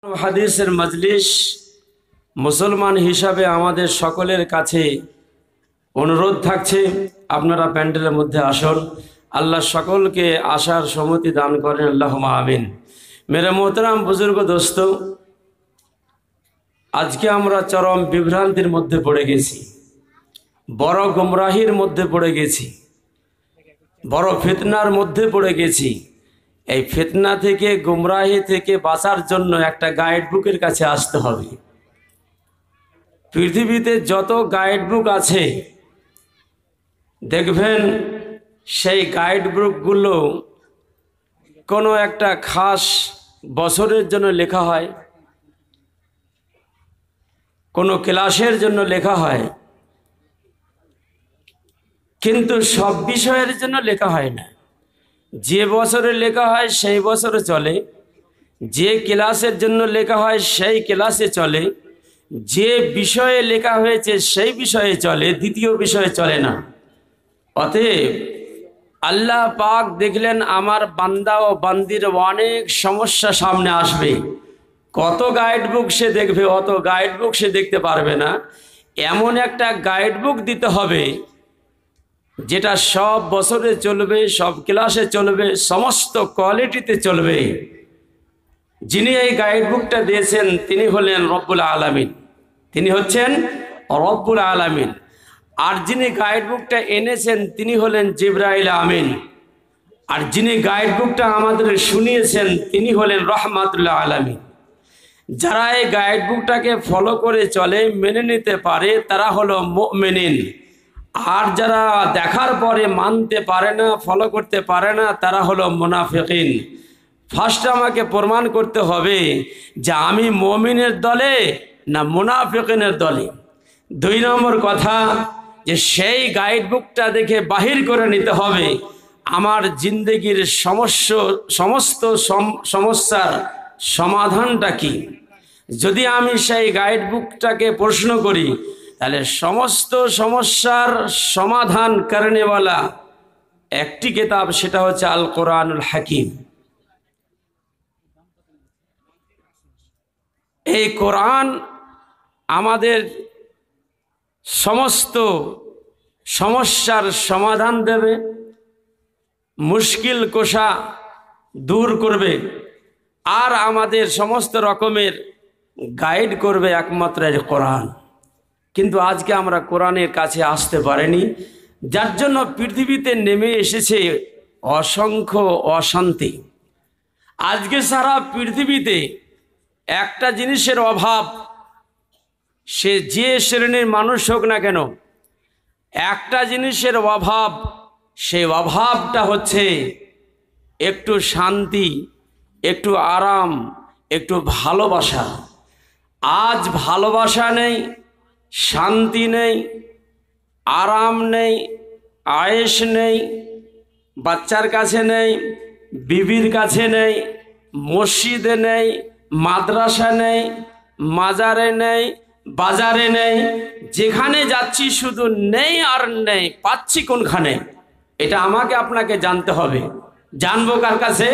হাদিসের মজলিস মুসলমান হিসাবে আমাদের সকলের কাছে অনুরোধ থাকছে, আপনারা প্যান্ডেলের মধ্যে আসুন। আল্লাহ সকলকে আসার সম্মতি দান করেন, আল্লাহুম্মা আমিন। মেরে মোহতারাম বুজুর্গ দোস্ত, আজকে আমরা চরম বিভ্রান্তির মধ্যে পড়ে গেছি, বড় গুমরাহির মধ্যে পড়ে গেছি, বড় ফিতনার মধ্যে পড়ে গেছি। এই ফিতনা থেকে, গুমরাহি থেকে বাঁচার জন্য একটা গাইড বুকের কাছে আসতে হবে। পৃথিবীতে যত গাইড বুক আছে দেখবেন, সেই গাইড বুকগুলো কোনো একটা খাস বছরের জন্য লেখা হয়, কোনো ক্লাসের জন্য লেখা হয়, কিন্তু সব বিষয়ের জন্য লেখা হয় না। যে বছরে লেখা হয় সেই বছরে চলে, যে ক্লাসের জন্য লেখা হয় সেই ক্লাসে চলে, যে বিষয়ে লেখা হয়েছে সেই বিষয়ে চলে, দ্বিতীয় বিষয়ে চলে না। অতএব আল্লাহ পাক দেখলেন আমার বান্দা ও বান্দির অনেক সমস্যা সামনে আসবে, কত গাইড বুক সে দেখবে, অত গাইড বুক সে দেখতে পারবে না। এমন একটা গাইড বুক দিতে হবে যেটা সব বছরে চলবে, সব ক্লাসে চলবে, সমস্ত কোয়ালিটিতে চলবে। যিনি এই গাইড বুকটা দিয়েছেন তিনি হলেন রব্বুল আলামিন, তিনি হচ্ছেন রব্বুল আলামিন। আর যিনি গাইড বুকটা এনেছেন তিনি হলেন জিবরাইল আমিন। আর যিনি গাইড বুকটা আমাদের শুনিয়েছেন তিনি হলেন রহমাতুল্লাহ আলামিন। যারা এই গাইড বুকটাকে ফলো করে চলে, মেনে নিতে পারে, তারা হলো মুমিনিন। আর যারা দেখার পরে মানতে পারে না, ফলো করতে পারে না, তারা হলো মুনাফিকিন। ফার্স্ট আমাকে প্রমাণ করতে হবে যে আমি মুমিনের দলে না মুনাফিকিনের দলে। 2 নম্বর কথা, যে সেই গাইড বুকটা দেখে বাহির করে নিতে হবে আমার জিন্দগির সমস্ত সমস্যার সমাধানটা কি। যদি আমি সেই গাইড বুকটাকে প্রশ্ন করি, তাহলে সমস্ত সমস্যার সমাধান করনেওয়ালা একটি কিতাব, সেটা হচ্ছে আল কোরআনুল হাকিম। এই কোরআন আমাদের সমস্ত সমস্যার সমাধান দেবে, মুশকিল কোষা দূর করবে, আর আমাদের সমস্ত রকমের গাইড করবে একমাত্র এই কোরআন। কিন্তু আজকে আমরা কোরআনের কাছে আসতে পারিনি, যার জন্য পৃথিবীতে নেমে এসেছে অসংখ্য অশান্তি। আজকে সারা পৃথিবীতে একটা জিনিসের অভাব, সে যে শ্রেণীর মানুষ হোক না কেন, একটা জিনিসের অভাব, সেই অভাবটা হচ্ছে একটু শান্তি, একটু আরাম, একটু ভালোবাসা। আজ ভালোবাসা নেই, শান্তি নেই, আরাম নেই, আয়েশ নেই, বাচ্চার কাছে নেই, বিবির কাছে নেই, মসজিদে নেই, মাদ্রাসা নেই, মাজারে নেই, বাজারে নেই। যেখানে যাচ্ছি শুধু নেই আর নেই, পাচ্ছি কোনখানে? এটা আমাকে আপনাকে জানতে হবে। জানবো কার কাছে?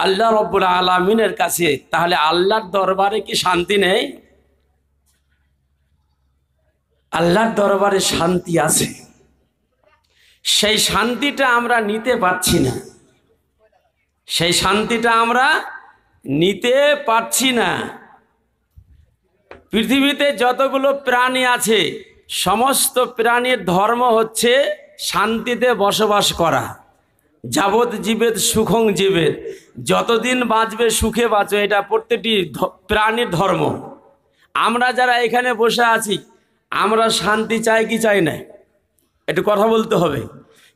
আল্লাহ রব্বুল আলামিনের কাছে। তাহলে আল্লাহর দরবারে কি শান্তি নেই? আল্লাহর দরবারে শান্তি আছে, সেই শান্তিটা আমরা নিতে পারছি না, সেই শান্তিটা আমরা নিতে পারছি না। পৃথিবীতে যতগুলো প্রাণী আছে, সমস্ত প্রাণীর ধর্ম হচ্ছে শান্তিতে বসবাস করা। যাবৎ জীবেত সুখং জীবেত, যতদিন বাঁচবে সুখে বাঁচো, এটা প্রত্যেকটি প্রাণীর ধর্ম। আমরা যারা এখানে বসে আছি, আমরা শান্তি চাই কি চাই না? একটু কথা বলতে হবে।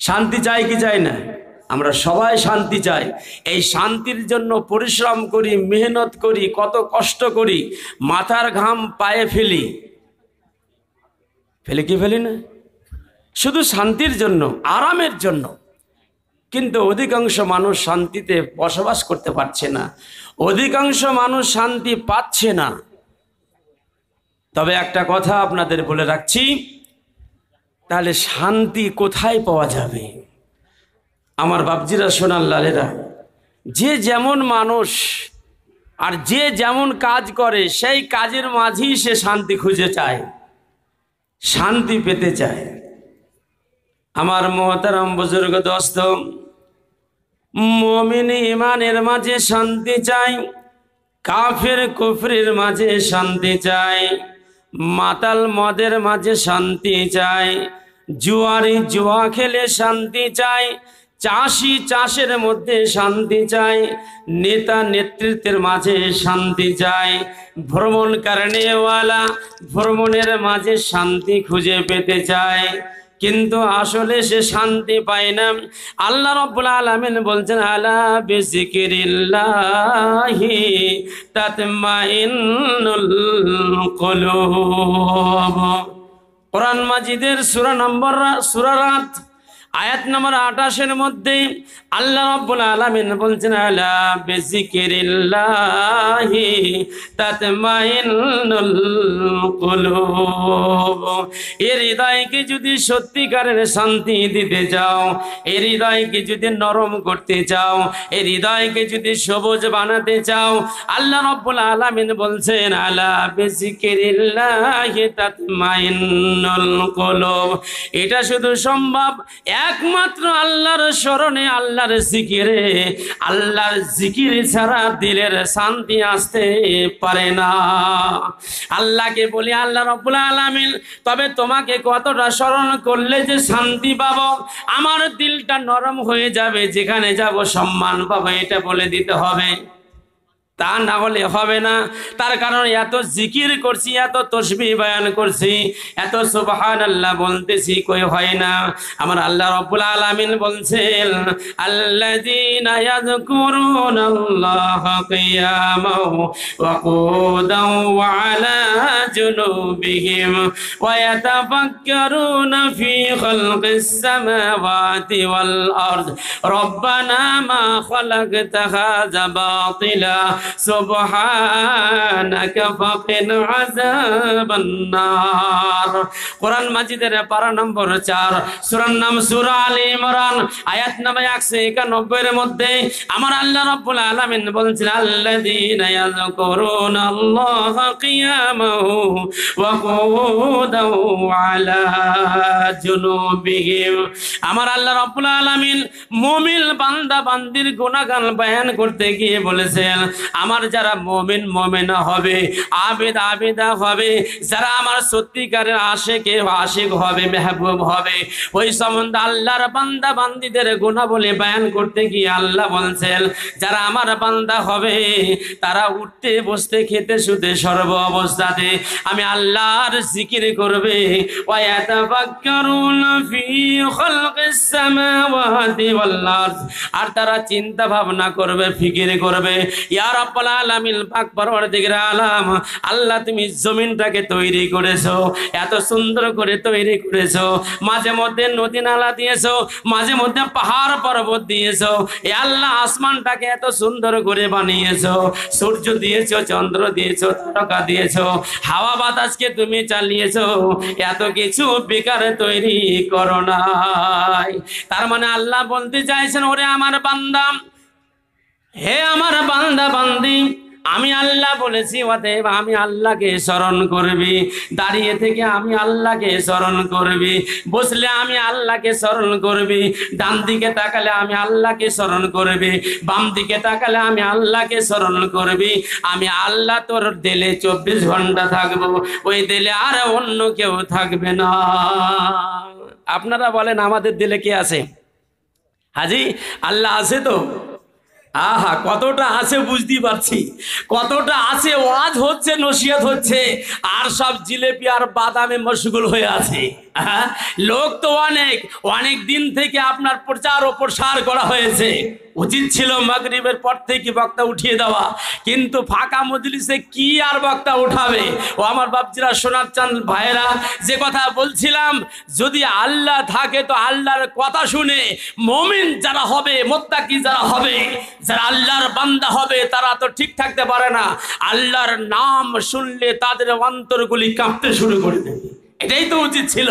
শান্তি চাই কি চাই না? আমরা সবাই শান্তি চাই। এই শান্তির জন্য পরিশ্রম করি, মেহনত করি, কত কষ্ট করি, মাথার ঘাম পায়ে ফেলি, কি ফেলি না? শুধু শান্তির জন্য, আরামের জন্য। কিন্তু অধিকাংশ মানুষ শান্তিতে বসবাস করতে পারছে না, অধিকাংশ মানুষ শান্তি পাচ্ছে না। তবে একটা কথা আপনাদের বলে রাখছি, তাহলে শান্তি কোথায় পাওয়া যাবে? আমার বাপজিরা, সোনার লালেরা, যে যেমন মানুষ, আর যে যেমন কাজ করে সেই কাজের মাঝেই সে শান্তি খুঁজে চায়, শান্তি পেতে চায়। আমার মোহতারাম বুজুর্গ দোস্ত, মুমিন ইমানের মাঝে শান্তি চায়, কাফের কুফরির মাঝে শান্তি চায়, মাতাল মদের মাঝে শান্তি চায়, জুয়ারি জুয়া খেলে শান্তি চায়, চাষি চাষের মধ্যে শান্তি চায়, নেতা নেতৃত্বের মাঝে শান্তি চায়, ভ্রমণকারীওয়ালা ভ্রমণের মাঝে শান্তি খুঁজে পেতে চায়, কিন্তু আসলে সে শান্তি পায় না। আল্লাহ রাব্বুল আলামিন বলছেন, আলা বিযিকরিল্লাহি তাতমাইন্নুল কুলুব। কোরআন মাজিদের সূরা নম্বর সূরা রাত আয়াত নম্বর 28 মধ্যে আল্লাহ রাব্বুল আলামিন বলছেন, আলা বিযিকরিল্লাহি তাতমাইন্নুল কুলুব। এর হৃদয়কে যদি সত্যিকারের শান্তি দিতে চাও, এর হৃদয়কে যদি নরম করতে চাও, এর হৃদয়কে যদি সবুজ বানাতে চাও, আল্লাহ রাব্বুল আলামিন বলছেন, আলা বিযিকরিল্লাহি তাতমাইন্নুল কুলুব। এটা শুধু সম্ভব একমাত্র আল্লাহর স্মরণে, আল্লাহর জিকিরে। আল্লাহর জিকির ছাড়া দিলের শান্তি আসতে পারে না। আল্লাহকে বলি, আল্লাহ রাব্বুল আলামিন, তবে তোমাকে কতটা স্মরণ করলে যে শান্তি পাবো, আমার দিলটা নরম হয়ে যাবে, যেখানে যাব সম্মান পাবো, এটা বলে দিতে হবে। তা না হলে হবে না। তার কারণ এত জিকির করছি, এত তসবিহ বয়ান করছি, এত সুবহানাল্লাহ বলতেছি, কই হয় না। আমার আল্লাহ রাব্বুল আলামিন বলছেন, আল্লাযীনা ইয়াযকুরুনাল্লাহা কিয়ামান ওয়া কুদান ওয়া আলা জুনুবিহিম ওয়া ইয়াতাফাক্কারুনা ফী খালকিস সামাওয়াতি ওয়াল আরদ রব্বানা মা খালাকতা হাযা বাতিলা সুবহানাকা ফাকিনা আযাবান নার। কোরআন মাজিদের পারা নম্বর 4, সূরার নাম সূরা আলে ইমরান, আয়াত নম্বর 191 এর মধ্যে আমার আল্লাহ রাব্বুল আলামিন বলছেন, আল্লাযীনা ইয়াযকুরুনাল্লাহা কিয়ামান ওয়া কুদান ওয়া আলা জুনুবিহিম। আমার আল্লাহ রাব্বুল আলামিন মুমিন বান্দা বান্দির গুনাহগান বয়ান করতে গিয়ে বলেছেন, আমার যারা মুমিন মুমিনা হবে, আবেদ আবেদা হবে, যারা আমার সত্যিকারের আশিকে আশিক হবে, মেহবুব হবে, ওই সম্বন্ধে আল্লাহর বান্দা বান্দিদের গুণাবলী বয়ান করতে গিয়ে আল্লাহ বলছেন, যারা আমার বান্দা হবে তারা উঠতে বসতে খেতে শুতে সর্ব অবস্থাতে আমি আল্লাহর জিকির করবে। ওয়া ইয়াতাফাক্কারুনা ফী খালকিস সামাওয়াতি ওয়াল আরদ, আর তারা চিন্তা ভাবনা করবে, ফিকির করবে, ইয়া রাব্বুল আলামিন পাক পরওয়ারদিগার আলাম, আল্লাহ তুমি জমিনটাকে তৈরি করেছো, এত সুন্দর করে তৈরি করেছো, মাঝে মধ্যে নদী নালা দিয়েছো, মাঝে মধ্যে পাহাড় পর্বত দিয়েছো, এ আল্লাহ আসমানটাকে এত সুন্দর করে বানিয়েছো, সূর্য দিয়েছো, চন্দ্র দিয়েছো, তারকা দিয়েছো, হাওয়া বাতাসকে তুমি চালিয়েছো, এত কিছু বেকার তৈরি করো নাই। তার মানে আল্লাহ বলতে চাইছেন, ওরে আমার বান্দা, হে আমার বান্দা বান্দি, আমি আল্লাহ বলেছি, অতএব আমি আল্লাহকে স্মরণ করবি। দাঁড়িয়ে থেকে আমি আল্লাহকে স্মরণ করবি, বসলে আমি আল্লাহকে স্মরণ করবি, ডান দিকে তাকালে আমি আল্লাহকে স্মরণ করবি, বাম দিকে তাকালে আমি আল্লাহকে স্মরণ করবি। আমি আল্লাহ তোর দিলে 24 ঘন্টা থাকবো, ওই দিলে আর অন্য কেউ থাকবে না। আপনারা বলেন আমাদের দিলে কে আছে? হাজি আল্লাহ আছে তো? আহা, কতটা আছে বুঝতেই পারছি, কতটা আছে। ওয়াজ হচ্ছে, নসিহত হচ্ছে, আর সব জিলেপি আর বাদামে মশগুল হয়ে আছে। লোক তো অনেক অনেক দিন থেকে আপনার প্রচার ও প্রসার করা হয়েছে। উচিত ছিল মাগরিবের পর থেকে বক্তা উঠিয়ে দেওয়া, কিন্তু ফাঁকা মজলিসে কি আর বক্তা উঠাবে। ও আমার বাপজিরা, সোনার চাঁদ ভাইরা, যে কথা বলছিলাম, যদি আল্লাহ থাকে তো আল্লাহর কথা শুনে মুমিন যারা হবে, মুত্তাকি যারা হবে, যারা আল্লাহর বান্দা হবে, তারা তো ঠিক থাকতে পারে না। আল্লাহর নাম শুনলে তাদের অন্তরগুলি কাঁপতে শুরু করে দেবে। এটাই তো উচিত ছিল,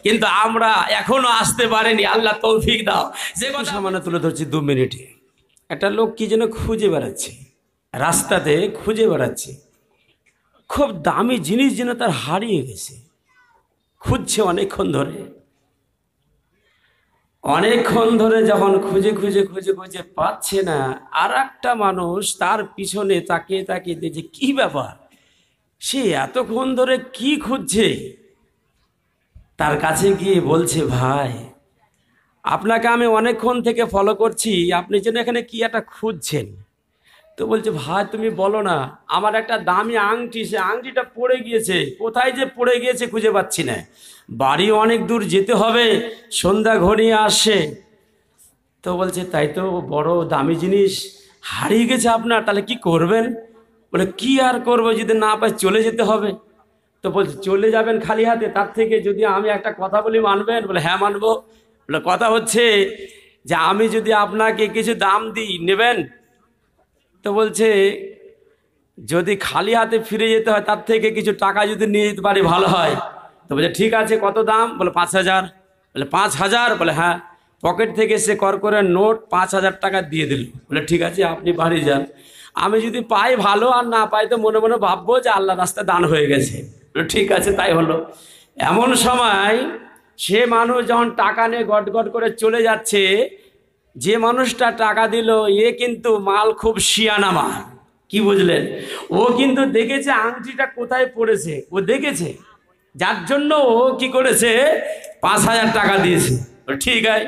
কিন্তু আমরা এখনো আসতে পারিনি। আল্লাহ তৌফিক দাও। যে কথা সামান্য তুলে ধরছি 2 মিনিটে, একটা লোক কি যেন খুঁজে বেড়াচ্ছে, রাস্তাতে খুঁজে বেড়াচ্ছে, খুব দামি জিনিস যেন তার হারিয়ে গেছে, খুঁজছে অনেকক্ষণ ধরে। অনেকক্ষণ ধরে যখন খুঁজে খুঁজে খুঁজে খুঁজে পাচ্ছে না, আর একটা মানুষ তার পিছনে তাকিয়ে তাকিয়ে দিয়েছে, কি ব্যাপার, সে এতক্ষণ ধরে কি খুঁজছে। তার কাছে গিয়ে বলছে, ভাই আপনাকে আমি অনেকক্ষণ থেকে ফলো করছি, আপনি যেন এখানে কি একটা খুঁজছেন। তো বলছে, ভাই তুমি বলো না, আমার একটা দামি আংটি, সে আংটিটা পড়ে গিয়েছে, কোথায় যে পড়ে গিয়েছে খুঁজে পাচ্ছি না, বাড়ি অনেক দূর যেতে হবে, সন্ধ্যা ঘনিয়ে আসছে। তো বলছে, তাই তো, বড় দামি জিনিস হারিয়ে গেছে আপনার, তাহলে কি করবেন? বলে, কি আর করবো, যদি না পাই চলে যেতে হবে। তো বলছে, চলে যাবেন খালি হাতে, তার থেকে যদি আমি একটা কথা বলি মানবেন? বলে, হ্যাঁ মানবো। বলে, কথা হচ্ছে যে আমি যদি আপনাকে কিছু দাম দিই, নেবেন? তো বলছে, যদি খালি হাতে ফিরে যেতে হয় তার থেকে কিছু টাকা যদি নিয়ে যেতে পারি ভালো হয়। তো বলছে, ঠিক আছে, কত দাম? বলে, 5,000। বলে, 5,000? বলে, হ্যাঁ। পকেট থেকে সে করে নোট 5,000 টাকা দিয়ে দিল। বলে, ঠিক আছে, আপনি বাড়ি যান, আমি যদি পাই ভালো, আর না পাই তো মনে মনে ভাববো যে আল্লাহ রাস্তায় দান হয়ে গেছে। বলে, ঠিক আছে, তাই হলো। এমন সময় সে মানুষ যখন টাকা নিয়ে গটগট করে চলে যাচ্ছে, যে মানুষটা টাকা দিল এ কিন্তু মাল খুব শিয়ানা মাল। কি বুঝলেন? ও কিন্তু দেখেছে আংটিটা কোথায় পড়েছে, ও দেখেছে, যার জন্য ও কি করেছে, 5,000 টাকা দিয়েছে। ঠিক আছে,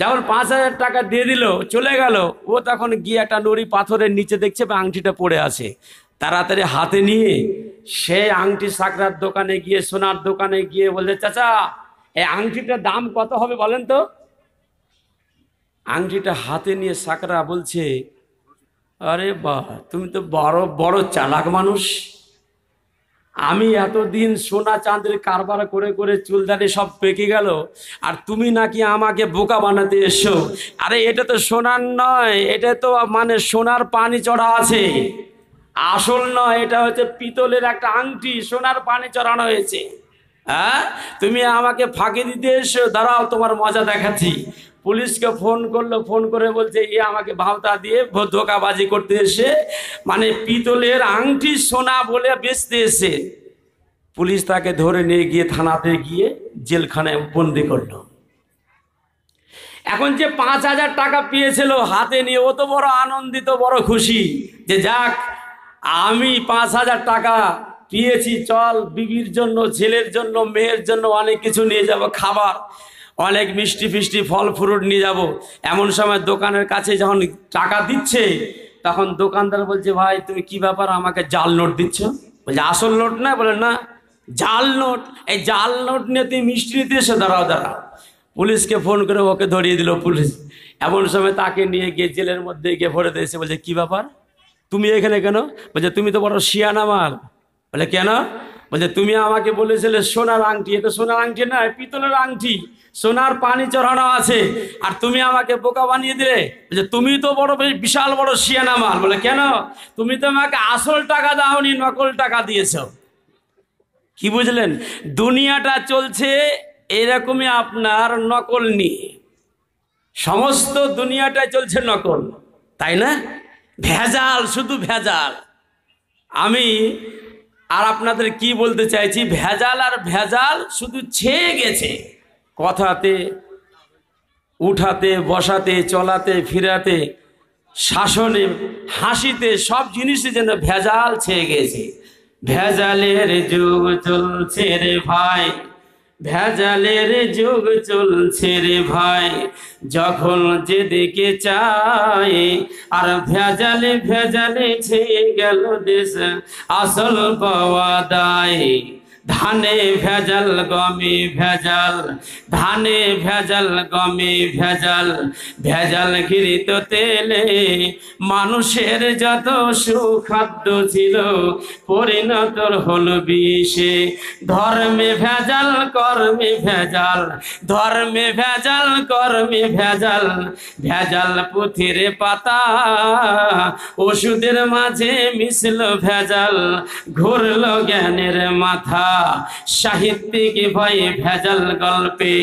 যখন 5,000 টাকা দিয়ে দিল, চলে গেল। ও তখন গিয়ে একটা নুড়ি পাথরের নিচে দেখছে আংটিটা পড়ে আছে, তাড়াতাড়ি হাতে নিয়ে সে আংটি সাকরার দোকানে গিয়ে, সোনার দোকানে গিয়ে বলছে, চাচা এই আংটিটার দাম কত হবে বলেন তো? আংটিটা হাতে নিয়ে সাকরা বলছে, আরে বাহ, তুমি তো বড় বড় চালাক মানুষ, আমি এতদিন সোনা চাঁদের কারবার করে করে চুলদারি সব পেকে গেল, আর তুমি নাকি আমাকে বোকা বানাতে এসো। আরে এটা তো সোনার নয়, এটা তো মানে সোনার পানি চড়া আছে, আসল নয়, এটা হচ্ছে পিতলের একটা আংটি, সোনার পানি চড়ানো হয়েছে। হ্যাঁ, তুমি আমাকে ফাঁকি দিতে এসো, দাঁড়াও তোমার মজা দেখাচ্ছি। পুলিশকে ফোন করলো, ফোন করে বলছে, এ আমাকে ভাওতা দিয়ে ধোঁকাবাজি করতে এসে, মানে পিতলের আংটি সোনা বলে বেচতে এসে। পুলিশ তাকে ধরে নিয়ে গিয়ে থানাতে গিয়ে জেলখানায় বন্দি করলো। এখন যে 5,000 টাকা পেয়েছিল হাতে নিয়ে, ও তো বড় আনন্দিত, বড় খুশি, যে যাক আমি 5,000 টাকা পেয়েছি, চল বিবির জন্য, ছেলের জন্য, মেয়ের জন্য অনেক কিছু নিয়ে যাব, খাবার, অনেক মিষ্টি ফিষ্টি ফল ফ্রুট নিয়ে যাব। এমন সময় দোকানের কাছে যখন টাকা দিচ্ছে, তখন দোকানদার বলছে, ভাই তুমি কি ব্যাপার, আমাকে জাল নোট দিচ্ছ? বলছে, আসল নোট না। বলে, না, জাল নোট। এই জাল নোট নিয়ে তুমি মিষ্টি নিতে এসে, দাঁড়াও দাঁড়াও। পুলিশকে ফোন করে ওকে ধরিয়ে দিল পুলিশ। এমন সময় তাকে নিয়ে গিয়ে জেলের মধ্যে গিয়ে ভরে দিয়েছে। বলছে, কি ব্যাপার, তুমি এখানে কেন? বলছে, তুমি তো বড় শিয়ানা মাল। বলে, কেন? বলছে, তুমি আমাকে বলেছিলে সোনার আংটি, এ তো সোনার আংটি না, পিতলের আংটি, সোনার পানি চড়ানো আছে, আর তুমি আমাকে বোকা বানিয়ে দিলে। বলছে, তুমি তো বড় বিশাল বড় শিয়ানা মাল। বলে, কেন? তুমি তো আমাকে আসল টাকা দাওনি, নকল টাকা দিয়েছ। কি বুঝলেন? দুনিয়াটা চলছে এরকমই, আপনার নকল নিয়ে, সমস্ত দুনিয়াটাই চলছে নকল, তাই না? ভেজাল, শুধু ভেজাল। আমি আর আপনাদের কি বলতে চাইছি, ভেজাল আর ভেজাল শুধু ছেয়ে গেছে, কথাতে, উঠাতে, বসাতে, চলাতে, ফিরাতে, শাসনে, হাসিতে, সব জিনিসে যেন ভেজাল ছেয়ে গেছে। ভেজালের যুগ চলছে রে ভাই, ভেজালের যুগ চলছে রে ভাই, যখন যেদিকে চাই, আর ভেজালে ভেজালে ছেয়ে গেল দেশ, আসল পাওয়া দায়। ধানে ভেজাল, গমে ভেজাল, ধানে ভেজাল, গমে ভেজাল, ভেজাল ঘৃত তেলে মানুষের যত সুখাদ্য ছিল পরিণত হলো বিষে। ধর্মে ভেজাল, কর্মে ভেজাল, ধর্মে ভেজাল, কর্মে ভেজাল, ভেজাল পুঁথির পাতা ওষুধের মাঝে মিশল ভেজাল, ঘুরল জ্ঞানের মাথা। সাহিত্যিক ভাই ভেজাল গল্পে,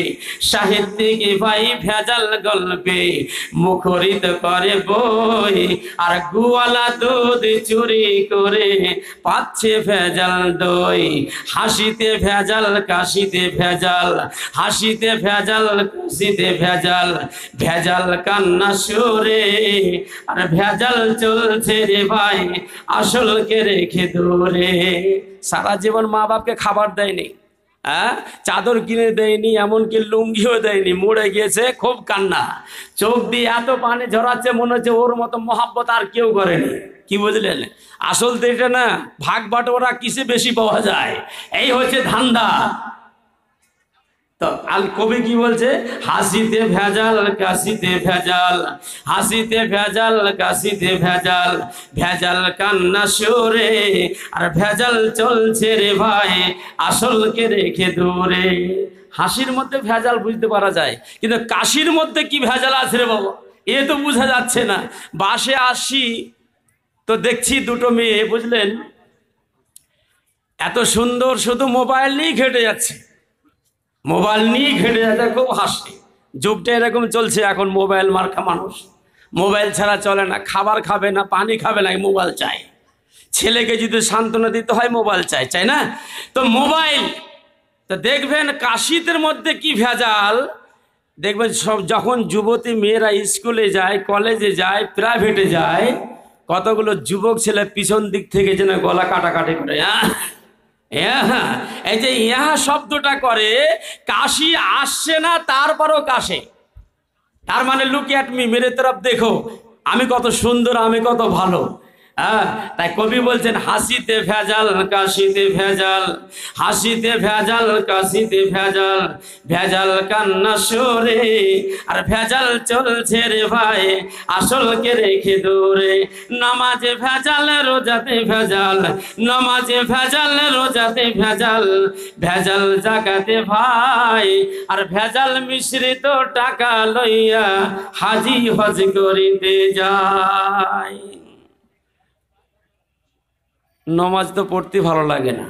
সাহিত্যিক ভাই ভেজাল গল্পে মুখরিত করে বই, আর গুয়ালা দুধ চুরি করে পাচ্ছে ভেজাল দই। হাসিতে ভেজাল কাশিতে ভেজাল, হাসিতে ভেজাল কাশিতে ভেজাল, ভেজাল কান্না সুরে আর ভেজাল চলছে রে ভাই আসলকে রেখে দূরে। সারা জীবন মা বাপকে খাবার দেয়নি, চাদর কিনে দেয়নি, এমনকি লুঙ্গিও দেয়নি, মরে গিয়েছে, খুব কান্না, চোখ দিয়ে এত পানি ঝরাচ্ছে, মনে হচ্ছে ওর মতো মহাব্বত আর কেউ করেনি। কি বুঝলেন? আসল তো এটা না, ভাগ বাটোয়ারা কিসে বেশি পাওয়া যায়, এই হচ্ছে ধান্দা। তো আল কবি কি বলছে? হাসিতে ভেজাল কাশিতে ভেজাল, হাসিতে ভেজাল কাশিতে ভেজাল, ভেজাল কান্না সুরে আর ভেজাল চলছে রে ভাই আসলকে রেখে দূরে। হাসির মধ্যে ভেজাল বুঝতে পারা যায়, কিন্তু কাশির মধ্যে কি ভেজাল আছে রে বাবা, এ তো বোঝা যাচ্ছে না। বাসে আসি তো দেখছি দুটো মেয়ে, বুঝলেন, এত সুন্দর, শুধু মোবাইল নিয়েই ঘেটে যাচ্ছে, মোবাইল নিয়ে ঘেটে যাচ্ছে, খুব হাসি। যুগটা এরকম চলছে এখন, মোবাইল মার্কা মানুষ, মোবাইল ছাড়া চলে না, খাবার খাবে না, পানি খাবে না, মোবাইল চাই। ছেলেকে যদি সান্ত্বনা দিতে হয় মোবাইল চাই, চাই না? তো মোবাইল, তো দেখবেন কাশিদের মধ্যে কি ভেজাল, দেখবেন সব যখন যুবতী মেয়েরা স্কুলে যায়, কলেজে যায়, প্রাইভেটে যায়, কতগুলো যুবক ছেলে পিছন দিক থেকে যেন গলা কাটাকাটি করে, এই যে ইহা শব্দটা করে, কাশি আসছে না তারপরও কাশে, তার মানে লুক এট মি, মেরে তরফ দেখো, আমি কত সুন্দর, আমি কত ভালো। তাই কবি বলছেন হাসিতে ভেজাল কাশিতে ভেজাল, হাসিতে ভেজাল কাশিতে ভেজাল, ভেজাল কান্না সুরে আর ভেজাল চলছে রে ভাই আসলকে রেখে দূরে। নামাজে ভেজাল রোজাতে ভেজাল, নামাজে ভেজাল রোজাতে ভেজাল, ভেজাল জাকাতে ভাই আর ভেজাল মিশ্রিত টাকা লইয়া হাজি হজ করিতে যায়। নমাজ তো পড়তে ভালো লাগে না,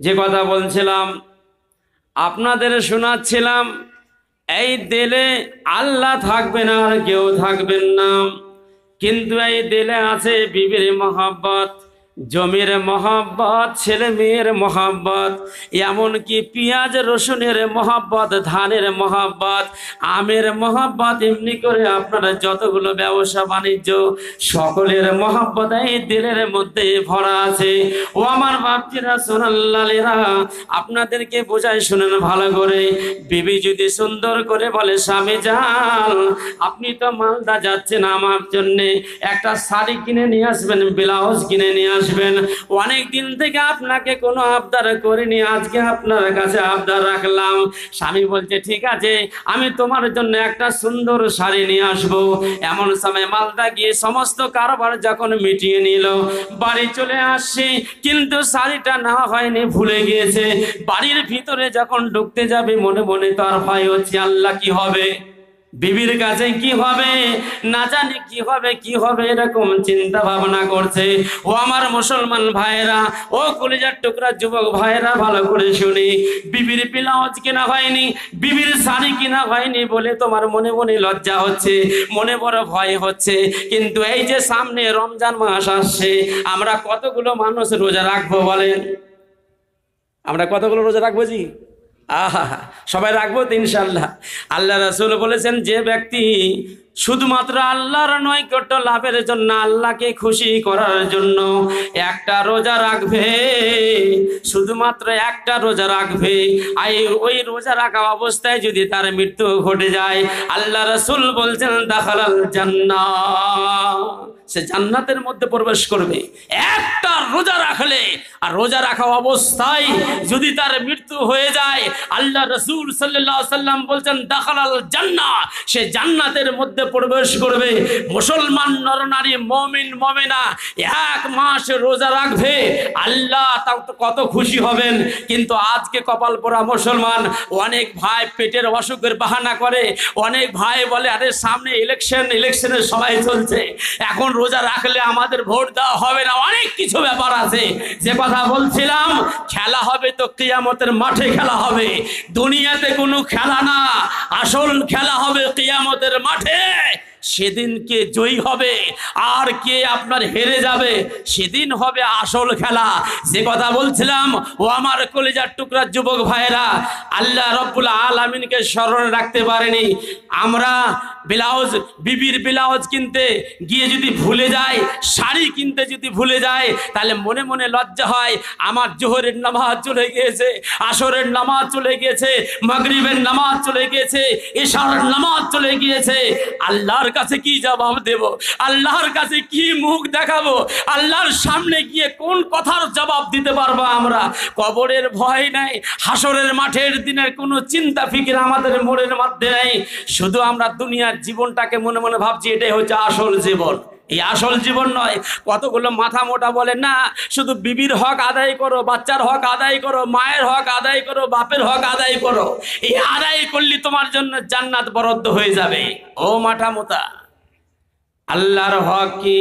যে কথা বলছিলাম আপনাদের শোনাচ্ছিলাম, এই দিলে আল্লাহ থাকবে না আর কেউ থাকবেন না, কিন্তু এই দিলে আছে বিবির মহব্বত, জমির মহব্বত, ছেলে মেয়ের মহব্বত, এমনকি পেঁয়াজ রসুনের মহব্বত, ধানের মহব্বত, আমের মহব্বত, এমনি করে আপনারা যতগুলো ব্যবসা বাণিজ্য সকলের মহব্বত এই দিলের মধ্যে ভরা আছে। ও আমার বাপজিরা সোনাল্লালেরা, আপনাদেরকে বোঝায় শুনেন ভালো করে। বিবি যদি সুন্দর করে বলে স্বামী যান, আপনি তো মালদা যাচ্ছেন, আমার জন্য একটা শাড়ি কিনে নিয়ে আসবেন, ব্লাউজ কিনে নিয়ে আসবেন, অনেক দিন থেকে আপনাকে কোনো আবদার করিনি, আজকে আপনার কাছে আবদার রাখলাম। স্বামী বলছে ঠিক আছে, আমি তোমার জন্য একটা সুন্দর শাড়ি নিয়ে আসবো। এমন সময় মালদা গিয়ে সমস্ত কারবার যখন মিটিয়ে নিল, বাড়ি চলে আসছে, কিন্তু শাড়িটা নেওয়া হয়নি, ভুলে গিয়েছে। বাড়ির ভিতরে যখন ঢুকতে যাবে মনে মনে তার ভয় হচ্ছে, আল্লাহ কি হবে, বিবির কাছে কি হবে, না জানি কি হবে, কি হবে, এরকম চিন্তা ভাবনা করছে। ও আমার মুসলমান ভাইরা, ও কলিজার টুকরা যুবক ভাইরা, ভালো করে শুনি, বিবির ব্লাউজ কেনা হয়নি, বিবির শাড়ি কেনা হয়নি বলে তোমার মনে মনে লজ্জা হচ্ছে, মনে বড় ভয় হচ্ছে, কিন্তু এই যে সামনে রমজান মাস আসছে, আমরা কতগুলো মানুষ রোজা রাখবো বলেন? আমরা কতগুলো রোজা রাখবো জি? আহা, সবাই রাখবো তো ইনশাল্লাহ। আল্লাহ রাসূল বলেছেন, যে ব্যক্তি শুধুমাত্র আল্লাহর নৈকট্য লাভের জন্য, আল্লাহকে খুশি করার জন্য একটা রোজা রাখবে, শুধুমাত্র একটা রোজা রাখবে, আর ওই রোজা রাখা অবস্থায় যদি তার মৃত্যু ঘটে যায়, আল্লাহ রাসূল বলছেন দাখালাল জান্নাহ, সে জান্নাতের মধ্যে প্রবেশ করবে। একটা রোজা রাখলে, আর রোজা রাখা অবস্থায় যদি তার মৃত্যু হয়ে যায়, আল্লাহ রাসূল সাল্লাল্লাহু আলাইহি সাল্লাম বলছেন দাখালাল জান্নাহ, সে জান্নাতের মধ্যে প্রবেশ করবে। মুসলমান নরনারী, মুমিন মুমিনা এক মাস রোজা রাখবে, আল্লাহ তাও তো কত খুশি হবেন। কিন্তু আজকে কপাল পোড়া মুসলমান, অনেক ভাই পেটের অসুখের বাহানা করে, অনেক ভাই বলে আরে সামনে ইলেকশনের সময় চলছে, এখন রোজা রাখলে আমাদের ভোট দেওয়া হবে না, অনেক কিছু ব্যাপার ব্যাপার আছে। যে কথা বলছিলাম, খেলা হবে তো কিয়ামতের মাঠে খেলা হবে, দুনিয়াতে কোনো খেলা না, আসল খেলা হবে কিয়ামতের মাঠে। সেদিন কে জয়ী হবে আর কে আপনার হেরে যাবে, সেদিন হবে আসল খেলা। যে কথা বলছিলাম, ও আমার কলিজার টুকরা যুবক ভাইরা, আল্লাহ রব্বুল আলামিনকে স্মরণে রাখতে পারেনি। আমরা ব্লাউজ, বিবির ব্লাউজ কিনতে গিয়ে যদি ভুলে যাই, শাড়ি কিনতে যদি ভুলে যাই, তাহলে মনে মনে লজ্জা হয়, আমার জোহরের নামাজ চলে গিয়েছে, আসরের নামাজ চলে গিয়েছে, মাগরিবের নামাজ চলে গিয়েছে, ইশার নামাজ চলে গিয়েছে। আল্লাহর কাছে কি জবাব দেব? আল্লাহর কাছে কি মুখ দেখাবো? আল্লাহর সামনে গিয়ে কোন কথার জবাব দিতে পারবো আমরা? কবরের ভয় নাই, হাসরের মাঠের দিনের কোনো চিন্তা ফিকির আমাদের মনের মধ্যে নেই। শুধু আমরা দুনিয়ার জীবনটাকে মনে মনে ভাবছি এটাই হচ্ছে আসল জীবন। এই আসল জীবন নয়। কতগুলো মাথা মোটা বলে না, শুধু বিবির হক আদায় করো, বাচ্চার হক আদায় করো, মায়ের হক আদায় করো, বাপের হক আদায় করো। এই আদায় করলে তোমার জন্য জান্নাত বরাদ্দ হয়ে যাবে। ও মাথা মোটা, আল্লাহর হক কি,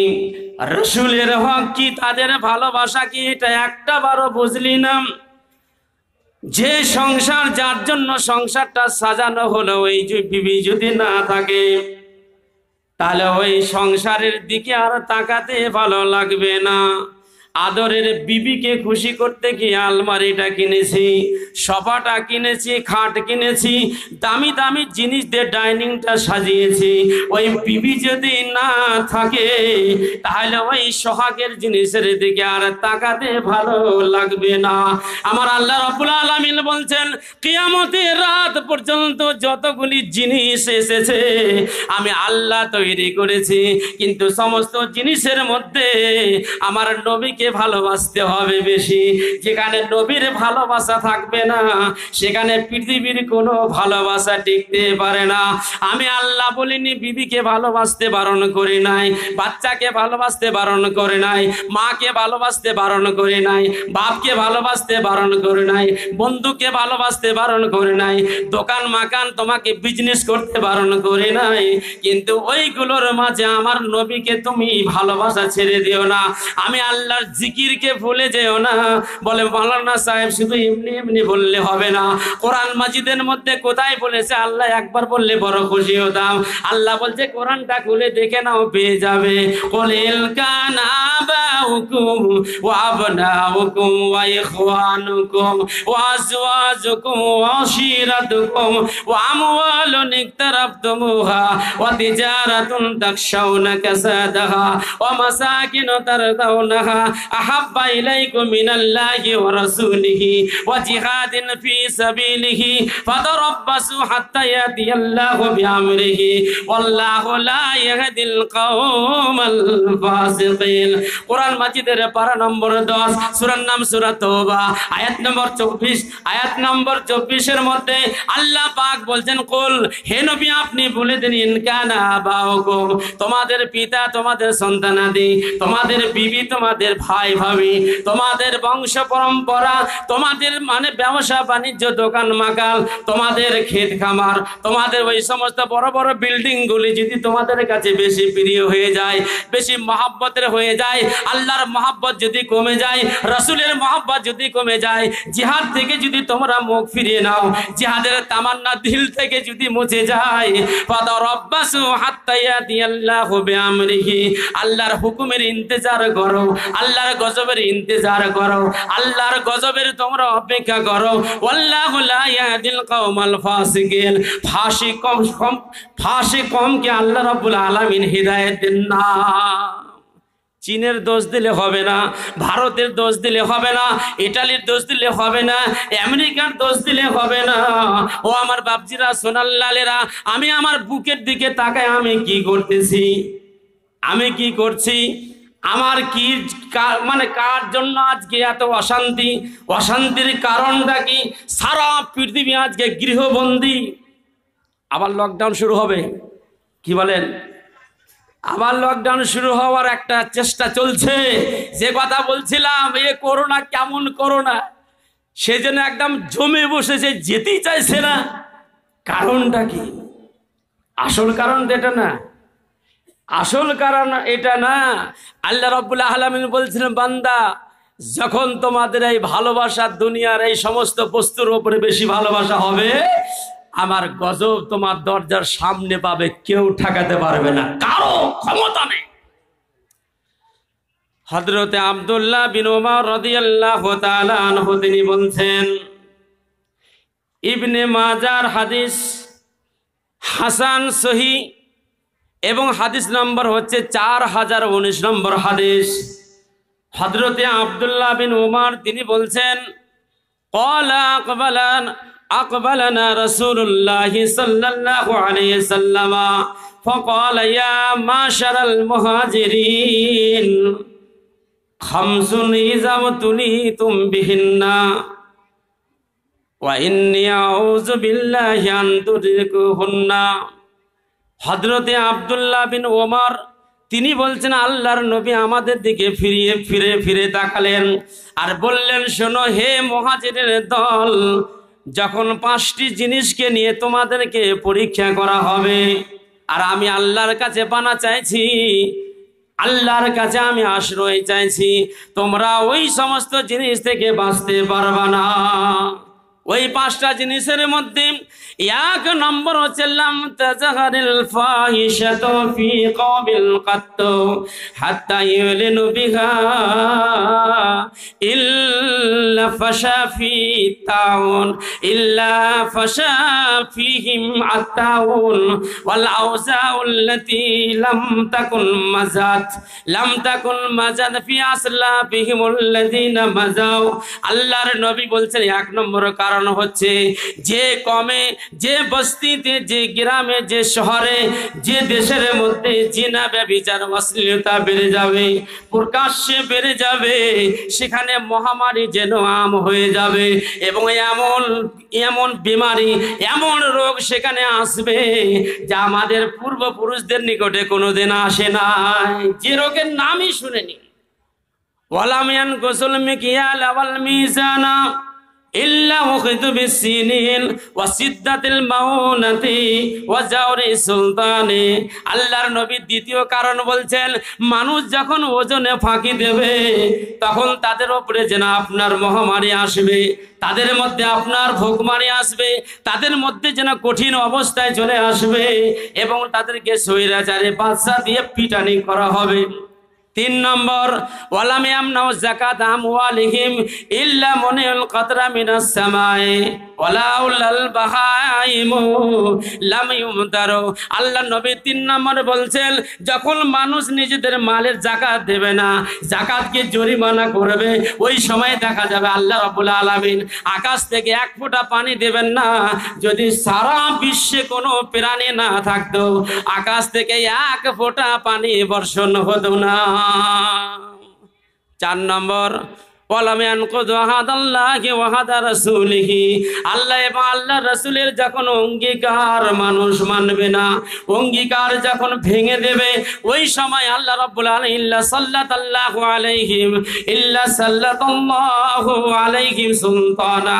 রসুলের হক কি, তাদের ভালোবাসা কি, এটা একটা বারো বুঝলি না। যে সংসার, যার জন্য সংসারটা সাজানো হলো, ওই যে বিবি যদি না থাকে, তাহলে ওই সংসারের দিকে আর তাকাতে ভালো লাগবে না। আদরের বিবিকে খুশি করতে গিয়ে আলমারিটা কিনেছি, সোফাটা কিনেছি, খাট কিনেছি, দামি দামি জিনিস দিয়ে ডাইনিংটা সাজিয়েছি। ওই বিবি যদি না থাকে, তাহলে ওই সোহাগের জিনিসের দিকে আর তাকাতে ভালো লাগবে না। আমার আল্লাহ রাব্বুল আলামিন বলছেন, কিয়ামতের রাত পর্যন্ত যতগুলি জিনিস এসেছে আমি আল্লাহ তৈরি করেছি, কিন্তু সমস্ত জিনিসের মধ্যে আমার নবীকে ভালোবাসতে হবে বেশি। যেখানে নবীর ভালোবাসা থাকবে না, সেখানে পৃথিবীর কোনো ভালোবাসা টিকতে পারে না। আমি আল্লাহ বলিনি বিবিকে ভালোবাসতে বারণ করি নাই, বাচ্চাকে ভালোবাসতে বারণ করে নাই, মাকে ভালোবাসতে বারণ করে নাই, বাপকে ভালোবাসতে বারণ করে নাই, বন্ধুকে ভালোবাসতে বারণ করে নাই, দোকান মাকান তোমাকে বিজনেস করতে বারণ করে নাই, কিন্তু ওইগুলোর মাঝে আমার নবীকে তুমি ভালোবাসা ছেড়ে দিও না। আমি আল্লাহর জিকিরকে ভুলে যেও না। বলে মাওলানা সাহেব শুধু এমনি এমনি বললে হবে না, কোরআন মাজিদের মধ্যে কোথায় বলেছে? আল্লাহ একবার বললে বড় খুশি হতাম। আল্লাহ বলছে কোরআনটা খুলে দেখে নাও, পেয়ে যাবে। কুলিল কানা আবাউকুম ওয়া আবনাউকুম ওয়া ইখওয়ানুকুম ওয়া আজওয়াজুকুম ওয়া আশিরাতুকুম ওয়া আমওয়ালুন ইকতারাবতুমুহা ওয়া তিজারাতুন তাখশাউনা কাসাদাহা ওয়া মাসাকিন তারদাউনাহা আহাব্বা ইলাইকুম মিনাল্লাহি ওয়া রাসূলিহি ওয়া জিহাদিন ফি সাবিলিহি ফাতারাব্বাসু হাত্তা ইয়াতিয়াল্লাহু বিআমরিহি ওয়াল্লাহু লা ইয়াহদিল কওমাল ফাসিকিন। কোরআন মাজিদের পারা নম্বর 10, সূরার নাম সূরা তওবা, আয়াত নম্বর 24। আয়াত নম্বর 24 এর মধ্যে আল্লাহ পাক বলছেন, কুল, হে নবী আপনি বলে দিন, ইন কানা আবাউকুম, তোমাদের পিতা, তোমাদের সন্তানাদি, তোমাদের বিবি, তোমাদের ভাই ভাবি, তোমাদের বংশ পরম্পরা, তোমাদের মানে ব্যবসা বাণিজ্য, দোকান মাকাল, তোমাদের ক্ষেত খামার, তোমাদের ওই সমস্ত বড় বড় বিল্ডিং গুলি যদি তোমাদের কাছে বেশি প্রিয় হয়ে যায়, বেশি মহাব্বতের হয়ে যায়, আল্লাহর মহাব্বত যদি কমে যায়, রাসূলের মহাব্বত যদি কমে যায়, জিহাদ থেকে যদি তোমরা মুখ ফিরিয়ে নাও, জিহাদের তামান্না দিল থেকে যদি মুছে যায়, ফাতারাব্বাসু হাত্তা ইয়াতিয়াল্লাহু বিআমরিহি, আল্লাহর হুকুমের ইন্তজার করো, আল্লাহর গজবের ইন্তজার করো, আল্লাহর গজবের তোমরা অপেক্ষা করো। ওয়াল্লাহু লা ইয়াহদিল কওমাল ফাসিকিন, ফাসিককে আল্লাহ রাব্বুল আলামিন হিদায়াত দেন না। চীনের দোষ দিলে হবে না, ভারতের দোষ দিলে হবে না, ইটালির দোষ দিলে হবে না, আমেরিকার দোষ দিলে হবে না। ও আমার বাপজিরা, সোনার লালেরা, আমি আমার বুকের দিকে তাকায় আমি কি করতেছি, আমি কি করছি, আমার কি মানে কার জন্য আজকে এত অশান্তি, অশান্তির কারণটা কি? সারা পৃথিবী আজকে গৃহবন্দী। আবার লকডাউন শুরু হবে, কি বলেন? আবার লকডাউন শুরু হওয়ার একটা চেষ্টা চলছে। যে কথা বলছিলাম, এ করোনা কেমন করোনা, সেজন্য একদম জমে বসেছে, যেতেই চাইছে না। কারণটা কি? আসল কারণ এটা না, আসল কারণ এটা না। আল্লাহ রাব্বুল আলামিন বলছিলেন, বান্দা যখন তোমাদের এই ভালোবাসা দুনিয়ার এই সমস্ত বস্তুর উপরে বেশি ভালোবাসা হবে, আমার গজব তোমার দরজার সামনে পাবে, কেউ ঠেকাতে পারবে না, কারো ক্ষমতা নেই। হযরতে আব্দুল্লাহ বিন উমর রাদিয়াল্লাহু তাআলা আনহু তিনি বলছেন, ইবনে মাজার হাদিস হাসান সহিহ এবং হাদিস নম্বর হচ্ছে 4019 নম্বর হাদিস। হযরতে আব্দুল্লাহ বিন উমর তিনি বলছেন, ক্বালা আকবালানা রাসূলুল্লাহ সাল্লাল্লাহু আলাইহি সাল্লাম ফাকালা ইয়া মাশারাল মুহাজিরিন খামসুন ইযাবতুলিতুম বিহিন্না ওয়া ইন্নী আউযু বিল্লাহি আন তুদরিকুহুন্না। হযরতে আব্দুল্লাহ বিন ওমর তিনি বলছেন, আল্লাহর নবী আমাদের দিকে ফিরে তাকালেন আর বললেন, শোনো হে মুহাজিরের দল, যখন 5টি জিনিসকে নিয়ে তোমাদেরকে পরীক্ষা করা হবে, আর আমি আল্লাহর কাছে পানা চাইছি, আল্লাহর কাছে আমি আশ্রয় চাইছি, তোমরা ওই সমস্ত জিনিস থেকে বাঁচতে পারবা না। ওই 5টা জিনিসের মধ্যে 1 নম্বর হচ্ছে লাম তাজহারিল ফাহিশাতু ফি কওমিল কাত হাত্তা ইউলিনু বিহা ইল্লা ফাশা ফি তাউন ইল্লা ফাশা ফিহিম আতাউন ওয়াল আউজাউল্লাতী লাম তাকুন মাজাদ ফি আসলাফিহিমুল্লাযীনা মাজাউ। আল্লাহর নবী বলছেন 1 নম্বর কারণ হচ্ছে যে কমে, যে বস্তিতে, যে গ্রামে, যে শহরে, যে দেশের মধ্যে জিনা ব্যভিচার অশ্লীলতা বেড়ে যাবে, প্রকাশ্যে বেড়ে যাবে, সেখানে মহামারী যেন আম হয়ে যাবে এবং এমন বিমারি, এমন রোগ সেখানে আসবে যা আমাদের পূর্বপুরুষদের নিকটে কোনোদিন আসে নাই, যে রোগের নামই শুনেনি। ওয়ালাম ইয়ানকুসুল মিকিয়াল ওয়াল মিজানা ইল্লা উখিযু বিসসিনিন ওয়া সিদ্দাতিল মাউনাতি ওয়া জাওরি সুলতানি। আল্লাহর নবী দ্বিতীয় কারণ বলছেন, মানুষ যখন ওজনে ফাঁকি দেবে তখন তাদের উপরে যেন আপনার মহামারী আসবে, তাদের মধ্যে আপনার ভোগমারি আসবে, তাদের মধ্যে যেন কঠিন অবস্থায় চলে আসবে এবং তাদেরকে স্বৈরাচারে বাদশা দিয়ে পিটানি করা হবে। 3 নম্বর ওয়ালাম ইয়ামনাউ যাকাত আমওয়ালিহিম ইল্লা মুনিউল কাতরা মিনাস সামায়ে ওয়ালাউল বাহাইমু লাম ইউমতারু। আল্লাহ নবী 3 নম্বর বলছেন, যখন মানুষ নিজেদের মালের যাকাত দেবে না, যাকাতকে জরিমানা করবে, ওই সময় দেখা যাবে আল্লাহ রাব্বুল আলামিন আকাশ থেকে 1 ফোঁটা পানি দেবেন না। যদি সারা বিশ্বে কোনো প্রাণী না থাকতো, আকাশ থেকে 1 ফোঁটা পানি বর্ষণ হতো না। 4 নম্বর ওয়ালাম ইয়ানকুযু আহাদাল্লাহি ওয়া আহাদা রাসূলিহি। আল্লাহ এবং আল্লাহর রাসূলের যখন অঙ্গীকার মানুষ মানবে না, অঙ্গীকার যখন ভেঙে দেবে, ওই সময় আল্লাহ রাব্বুল আলামিন সাল্লাল্লাহু আলাইহিম সুলতানা,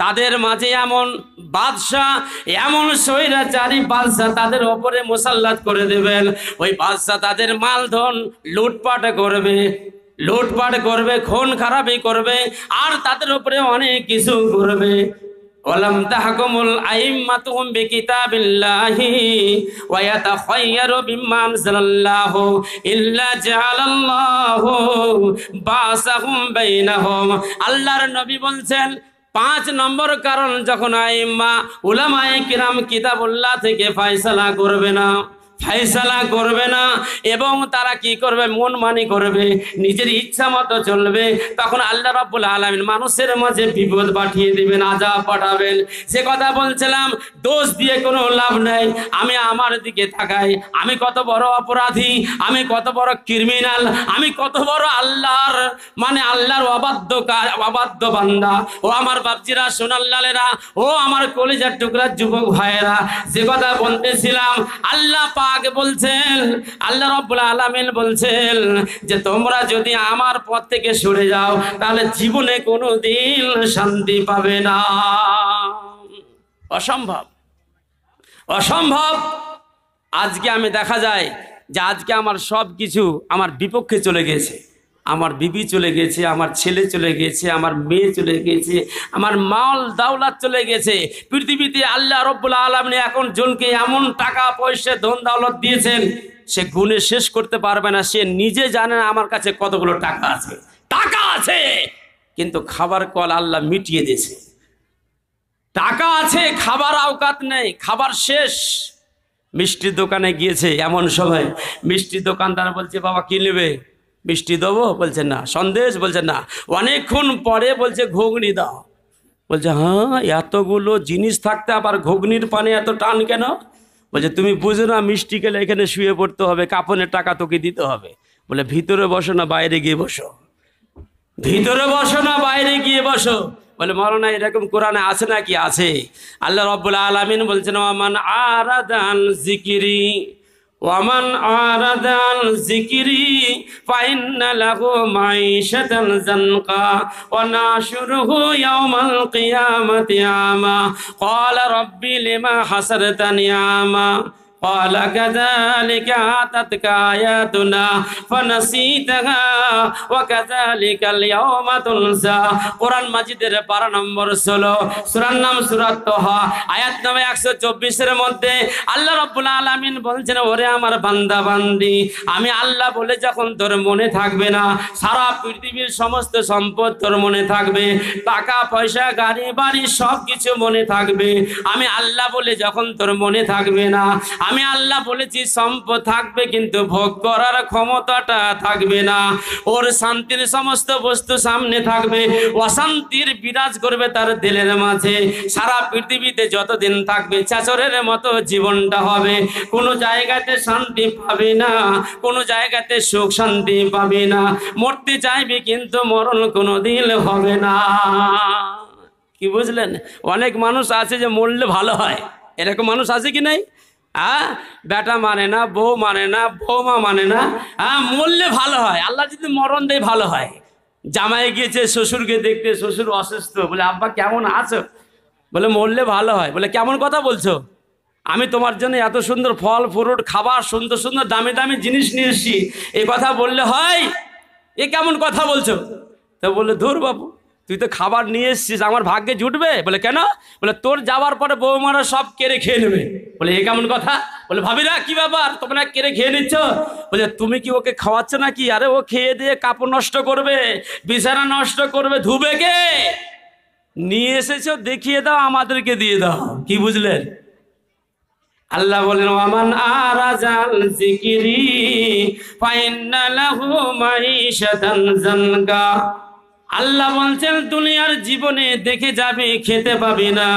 তাদের মাঝে এমন বাদশাহ, এমন স্বৈরাচারী বাদশাহ তাদের ওপরে মুসাল্লাত করে দেবেন। ওই বাদশাহ তাদের মালধন লুটপাট করবে, খুন খারাপি করবে, আর তাদের উপরে অনেক কিছু করবে। ওয়ালাম তাহকুমুল আইম্মাতুহুম বিকিতাবিল্লাহি ওয়া ইয়াতাখায়্যারু বিম্মা আনজালাল্লাহু ইল্লা জাআলাল্লাহু বাসাহুম বাইনাহুম। আল্লাহর নবী বলছেন 5 নম্বর কারণ, যখন আইম্মা উলামায়ে কিরাম কিতাবুল্লাহ থেকে ফয়সালা করবে না এবং তারা কি করবে, মনমানি করবে, নিজের ইচ্ছা মতো চলবে, তখন আল্লাহ রাব্বুল আলামিন মানুষের মাঝে বিপদ পাঠিয়ে দিবেন, আযাব পাঠাবেন। যে কথা বলছিলাম, দোষ দিয়ে কোনো লাভ নাই। আমি আমার দিকে তাকাই, আমি কত বড় অপরাধী, আমি কত বড় ক্রিমিনাল, আমি কত বড় আল্লাহর অবাধ্য বান্দা। ও আমার বাপজিরা, সোনাল্লালেরা, ও আমার কলিজার টুকরা যুবক ভাইয়েরা, যে কথা বলতেছিলাম, আল্লাহ বলছেন, আল্লাহ রাব্বুল আলামিন বলছেন যে তোমরা যদি আমার পথ থেকে সরে যাও তাহলে জীবনে কোনোদিন শান্তি পাবে না। অসম্ভব। আজকে আমি দেখা যায় যে আজকে আমার সব কিছু আমার বিপক্ষে চলে গেছে, আমার বিবি চলে গেছে, আমার ছেলে চলে গেছে, আমার মেয়ে চলে গেছে, আমার মাল দাওলাত চলে গেছে। পৃথিবীতে আল্লাহ রব্বুল আলামিন এখন জনকে এমন টাকা পয়সা ধন দাওলাত দিয়েছেন, সে গুণে শেষ করতে পারবে না। সে নিজে জানে না আমার কাছে কতগুলো টাকা আছে। টাকা আছে কিন্তু খাবার কল আল্লাহ মিটিয়ে দিয়েছে। টাকা আছে, খাবার আওকাত নেই, খাবার শেষ। মিষ্টির দোকানে গিয়েছে, এমন সময় মিষ্টির দোকানদার বলছে, বাবা কি নেবে? মিষ্টি দেবো? বলছে না। সন্দেশ? বলছে না। অনেকক্ষণ পরে বলছে, ঘুগনি দাও। বলছে, হ্যাঁ, এতগুলো জিনিস থাকতে আবার ঘুগনির পানে এত টান কেন? বলছে, তুমি বুঝো না, মিষ্টি খেলে এখানে শুয়ে পড়তে হবে, কাপড়ের টাকা তোকে দিতে হবে। বলে, ভিতরে বসো না বাইরে গিয়ে বসো। ভিতরে বসো না বাইরে গিয়ে বসো। বলে, মাওলানা এরকম কোরআনে আছে নাকি? আছে। আল্লাহ রাব্বুল আলামিন বলছেন, ওয়ামান আরাদান যিকরি ওয়ামান আরাদান যিকরি ফাইন্না লাহু মাঈশাতান যানকা ওয়া নাশুরুহু ইয়াওমাল কিয়ামাতি আমা ক্বালা রাব্বি লিমা হাসারতানি আমা قال كذلك أتتك آياتنا فنسيتها وكذلك اليوم تنسى। কোরআন মাজিদের পারা নম্বর 16, সূরার নাম সূরা তাহা, আয়াত নম্বর 124 এর মধ্যে আল্লাহ রাব্বুল আলামিন বলছেন, ওরে আমার বান্দা বান্দি, আমি আল্লাহ বলে যখন তোর মনে থাকবে না, সারা পৃথিবীর সমস্ত সম্পদ তোর মনে থাকবে, টাকা পয়সা গাড়ি বাড়ি সব কিছু মনে থাকবে, আমি আল্লাহ বলে যখন তোর মনে থাকবে না, আমি আল্লাহ বলেছি সম্পদ থাকবে কিন্তু ভোগ করার ক্ষমতাটা থাকবে না। ওর শান্তির সমস্ত বস্তু সামনে থাকবে, অশান্তির বিরাজ করবে তার দিলের মাঝে। সারা পৃথিবীতে যতদিন থাকবে চাচরের মতো জীবনটা হবে, কোনো জায়গাতে শান্তি পাবে না, কোনো জায়গাতে সুখ শান্তি পাবে না। মরতে চাইবে কিন্তু মরণ কোনোদিন হবে না। কি বুঝলেন? অনেক মানুষ আছে যে মরলে ভালো হয়, এরকম মানুষ আছে কি নাই? বেটা মানে না, বউ মানে না, বৌমা মানে না, মরলে ভালো হয়। আল্লাহ যদি মরণ দেয় ভালো হয়। জামাই গিয়েছে শ্বশুরকে দেখতে, শ্বশুর অসুস্থ, বলে আব্বা কেমন আছো? বলে মরলে ভালো হয়। বলে কেমন কথা বলছো? আমি তোমার জন্য এত সুন্দর ফল ফ্রুট খাবার সুন্দর সুন্দর দামি দামি জিনিস নিয়ে এসেছি, এই কথা বললে হয়? এ কেমন কথা বলছো? তো বললে, ধুর বাবু, তুই তো খাবার নিয়ে এসছিস, আমার ভাগ্যে জুটবে? বলে কেন? বলে তোর যাওয়ার পরে বৌমারা সব কেড়ে খেয়ে নেবে। বলে এ কেমন কথা? বলে ভাবিরা কি ব্যাপার, তোমরা কেড়ে খেয়ে নিচ্ছ? বলে তুমি কি ওকে খাওয়াচ্ছ নাকি? আরে ও খেয়ে দিয়ে কাপড় নষ্ট করবে, বিছানা নষ্ট করবে, ধুবে কে? নিয়ে এসেছো, দেখিয়ে দাও, আমাদেরকে দিয়ে দাও। কি বুঝলেন? আল্লাহ বলেন, ওয়ামান আরাজাল যিকরি ফাইন্না লাহু মাঈশাতান যানকা। আল্লাহ বলছেন, দুনিয়ার জীবনে দেখে যাবে, খেতে পাবি না,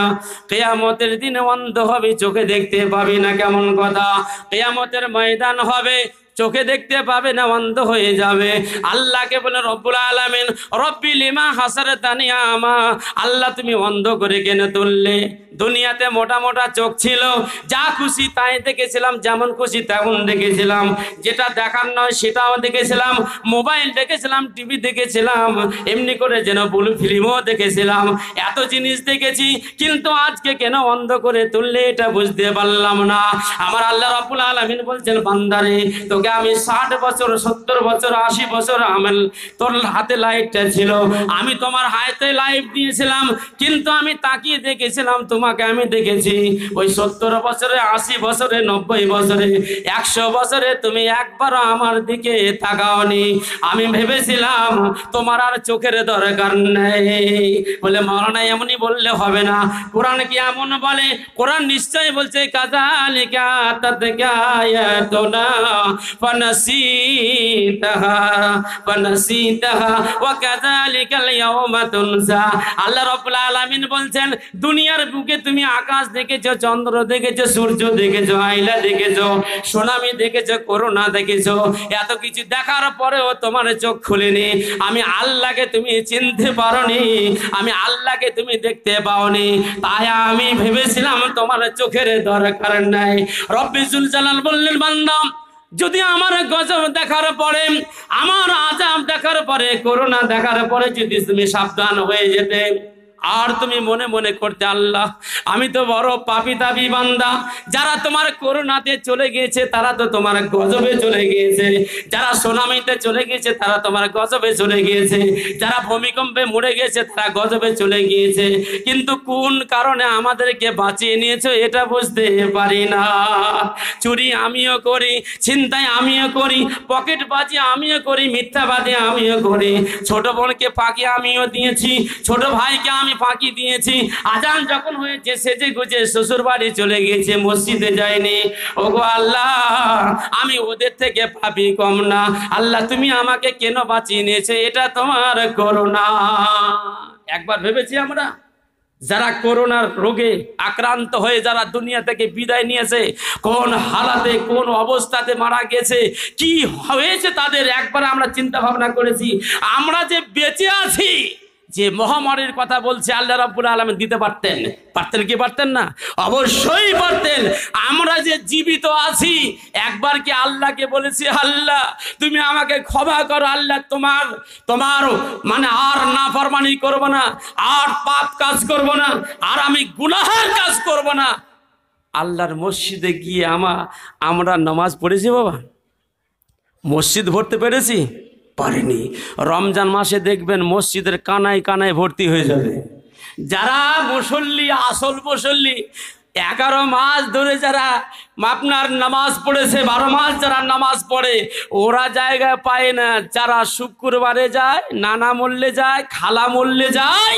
কিয়ামতের দিনে অন্ধ হবে, চোখে দেখতে পাবি না। কেমন কথা? কিয়ামতের ময়দান হবে, চোখে দেখতে পাবে না, অন্ধ হয়ে যাবে। আল্লাহকে বলে রব্বুল আলামিন, রব্বি লিমা হাসারতানি আমা, আল্লাহ তুমি অন্ধ করে কেন তুললে? দুনিয়াতে মোটা মোটা চোখ ছিল, যা খুশি তাই দেখেছিলাম, যেমন খুশি তেমন দেখেছিলাম, যেটা দেখার নয় সেটাও দেখেছিলাম, মোবাইল দেখেছিলাম, টিভি দেখেছিলাম, এমনি করে যেন ব্লু ফিল্মও দেখেছিলাম, এত জিনিস দেখেছি, কিন্তু আজকে কেন অন্ধ করে তুললে এটা বুঝতে পারলাম না। আমার আল্লাহ রাব্বুল আলামিন বলছেন, বান্দারে তোকে আমি 60 বছর 70 বছর 80 বছর আমল তোর হাতে লাইটটা ছিল, আমি তোমার হাতে লাইট দিয়েছিলাম, কিন্তু আমি তাকিয়ে দেখেছিলাম, তোমাকে আমি দেখেছি। ওই 70 বছরে 80 বছরে 90 বছরে 100 বছরে তুমি একবারও আমার দিকে তাকাওনি। আমি ভেবেছিলাম তোমার আর চোখের দরকার নেই। বলে মাওলানা এমনই বললে হবে না, কোরআন কি এমন বলে? কোরআন নিশ্চয়ই বলছে, কাযালিকা আতাতকা আয়াতুনা ফানাসিতাহা ওয়া কাযালিকাল ইয়াওমা তুনসা। আল্লাহ রাব্বুল আলামিন বলছেন, দুনিয়ার বুকে তুমি আকাশ দেখেছো, চন্দ্র দেখেছো, সূর্য দেখেছো, আইলা দেখেছো, সুনামি দেখেছো, করোনা দেখেছো, এত কিছু দেখার পরেও তোমার চোখ খুলেনি। আমি আল্লাহকে তুমি চিনতে পারোনি, আমি আল্লাহকে তুমি দেখতে পাওনি, তাই আমি ভেবেছিলাম তোমার চোখের দরকার নাই। রব্বি যুল জালাল বললেন, বান্দা যদি আমার গজব দেখার পরে, আমার আযাব দেখার পরে, করোনা দেখার পরে যদি তুমি সাবধান হয়ে যেতে, আর তুমি মনে মনে করতে, আল্লাহ আমি তো বড় পাপী তাপী বান্দা, যারা তোমার করুণাতে চলে গিয়েছে তারা তো তোমার গজবে চলে গিয়েছে, যারা সুনামিতে চলে গিয়েছে তারা তোমার গজবে চলে গিয়েছে, যারা ভূমিকম্পে মরে গেছে তারা গজবে চলে গিয়েছে, কিন্তু কোন কারণে আমাদেরকে বাঁচিয়ে নিয়েছো এটা বুঝতে পারি না। চুরি আমিও করি, ছিনতাই আমিও করি, পকেটবাজি আমিও করি, মিথ্যাবাদী আমিও করি, ছোট বোনকে ফাঁকি আমিও দিয়েছি, ছোট ভাইকে আমি ফাঁকি দিয়েছি। আজান যখন হয়েছে সেজে গুজে শ্বশুর বাড়ি চলে গিয়েছে, মসজিদে যায়নি। ওগো আল্লাহ, আমি ওদের থেকে পাপী কম না। আল্লাহ তুমি আমাকে কেন বাঁচিয়ে নিয়েছে, এটা তোমার করুণা। একবার ভেবেছি আমরা, যারা করোনার রোগে আক্রান্ত হয়ে যারা দুনিয়া থেকে বিদায় নিয়েছে, কোন হালাতে কোন অবস্থাতে মারা গেছে, কি হয়েছে তাদের, একবার আমরা চিন্তা ভাবনা করেছি? আমরা যে বেঁচে আছি, যে মহামারীর কথা বলছে আল্লাহ রাব্বুল আলামিন দিতে পারতেন, পারতেন কি পারতেন না? অবশ্যই পারতেন। আমরা যে জীবিত আছি, একবার কি আল্লাহকে বলেছি আল্লাহ তুমি আমাকে ক্ষমা করো, আল্লাহ তোমার মানে আর নাফরমানি করব না, আর পাপ কাজ করব না, আর আমি গুনাহের কাজ করব না? আল্লাহর মসজিদে গিয়ে আমরা নামাজ পড়েছি বাবা? মসজিদ ভরতে পেরেছি? পারিনি। রমজান মাসে দেখবেন মসজিদের কানায় কানায় ভর্তি হয়ে যাবে। যারা মুসল্লি, আসল মুসল্লি, 11 মাস ধরে যারা আপনার নামাজ পড়েছে, 12 মাস যারা নামাজ পড়ে, ওরা জায়গা পায় না। যারা শুক্রবারে যায়, নানা মল্লে যায়, খালা মল্লে যায়,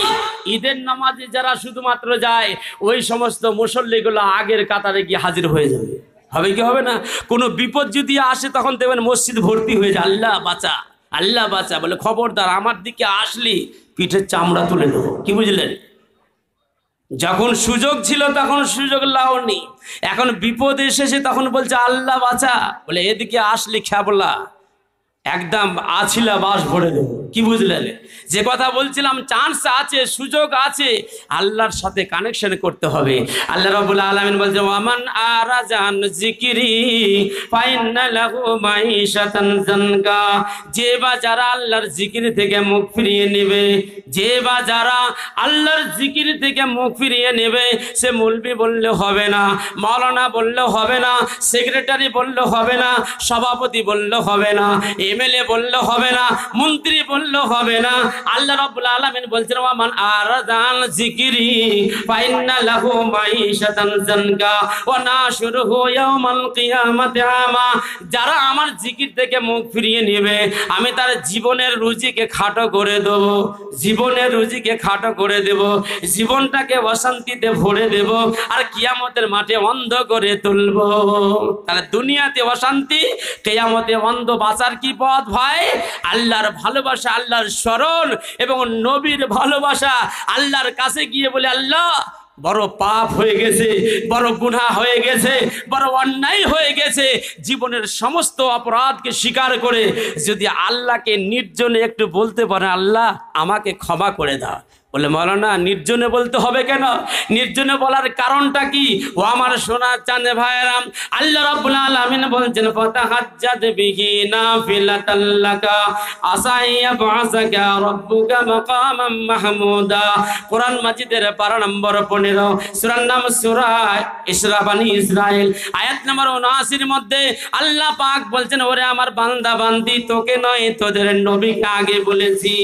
ঈদের নামাজে যারা শুধুমাত্র যায়, ওই সমস্ত মুসল্লিগুলো আগের কাতারে গিয়ে হাজির হয়ে যাবে। হবে কি হবে না? কোনো বিপদ যদি আসে তখন দেখবেন মসজিদ ভর্তি হয়ে যায়, আল্লাহ বাঁচা, আল্লাহ বাঁচা বলে। খবরদার, আমার দিকে আসলি পিঠের চামড়া তুলে দেবো। কি বুঝলেন? যখন সুযোগ ছিল তখন সুযোগ লাওনি, এখন বিপদ এসেছে তখন বলছে আল্লাহ বাঁচা বলে। এদিকে আসলি খেবলা, একদম আছিলা বাস ভরে দেবো। কি বুঝলেন? যে কথা বলছিলাম, চান্স আছে, সুযোগ আছে, আল্লাহর সাথে কানেকশন করতে হবে। আল্লাহ রাব্বুল আলামিন বলছে ওয়ামান আরাজান যিকরি ফাইন্না লাহু মাইশাতান জানকা। যে বা যারা আল্লাহর জিকির থেকে মুখ ফিরিয়ে নেবে, যে বা যারা আল্লাহর জিকির থেকে মুখ ফিরিয়ে নেবে, সে মৌলবি বললে হবে না, মাওলানা বললে হবে না, সেক্রেটারি বললে হবে না, সভাপতি বললে হবে না, এমএলএ বললে হবে না, মন্ত্রী বললে হবে না। আল্লাহ রাব্বুল আলামিন বলছেন ওয়ামান আরাদান যিকরি ফাইন্না লাহু মাইশাতান জানকা ওয়া নাশুরুহু ইয়াওমাল কিয়ামাতি আমা। যারা আমার জিকির থেকে মুখ ফিরিয়ে নেবে, আমি তার জীবনের রুজিকে খাটো করে দেব, জীবনের রুজিকে খাটো করে দেব, জীবনটাকে অশান্তিতে ভরে দেব, আর কিয়ামতের মাঠে অন্ধ করে তুলব। তাহলে দুনিয়াতে অশান্তি, কিয়ামতে অন্ধ। বাঁচার কি পথ ভাই? আল্লাহর ভালোবাসা, আল্লাহর স্মরণ এবং নবীর ভালোবাসা। আল্লাহর কাছে গিয়ে বলে আল্লাহ বড় পাপ হয়ে গেছে, বড় গুনাহ হয়ে গেছে, বড় অন্যায় হয়ে গেছে। জীবনের সমস্ত অপরাধকে স্বীকার করে যদি আল্লাহকে নির্জনে একটু বলতে পারে আল্লাহ আমাকে ক্ষমা করে দাও, বলে মাওলানা নির্জনে বলতে হবে কেন? নির্জনে বলার কারণটা কি? ও আমার সোনা চাঁদে ভাইরাম, আল্লাহ রাব্বুল আলামিন বলছেন ফাতাহাজ্জাদ বিহি নাফিলাতাল লাকা আসাইয়া বাসাকা রাব্বুকা মাকামাম মাহমুদা। কোরআন মাজিদের পারা নম্বর 15, সূরার নাম সূরা ইসরা, বনি ইসরাইল, আয়াত নম্বর 79 মধ্যে আল্লাহ পাক বলছেন ওরে আমার বান্দা বান্দি, তোকে নয় তোদের নবীকে আগে বলেছি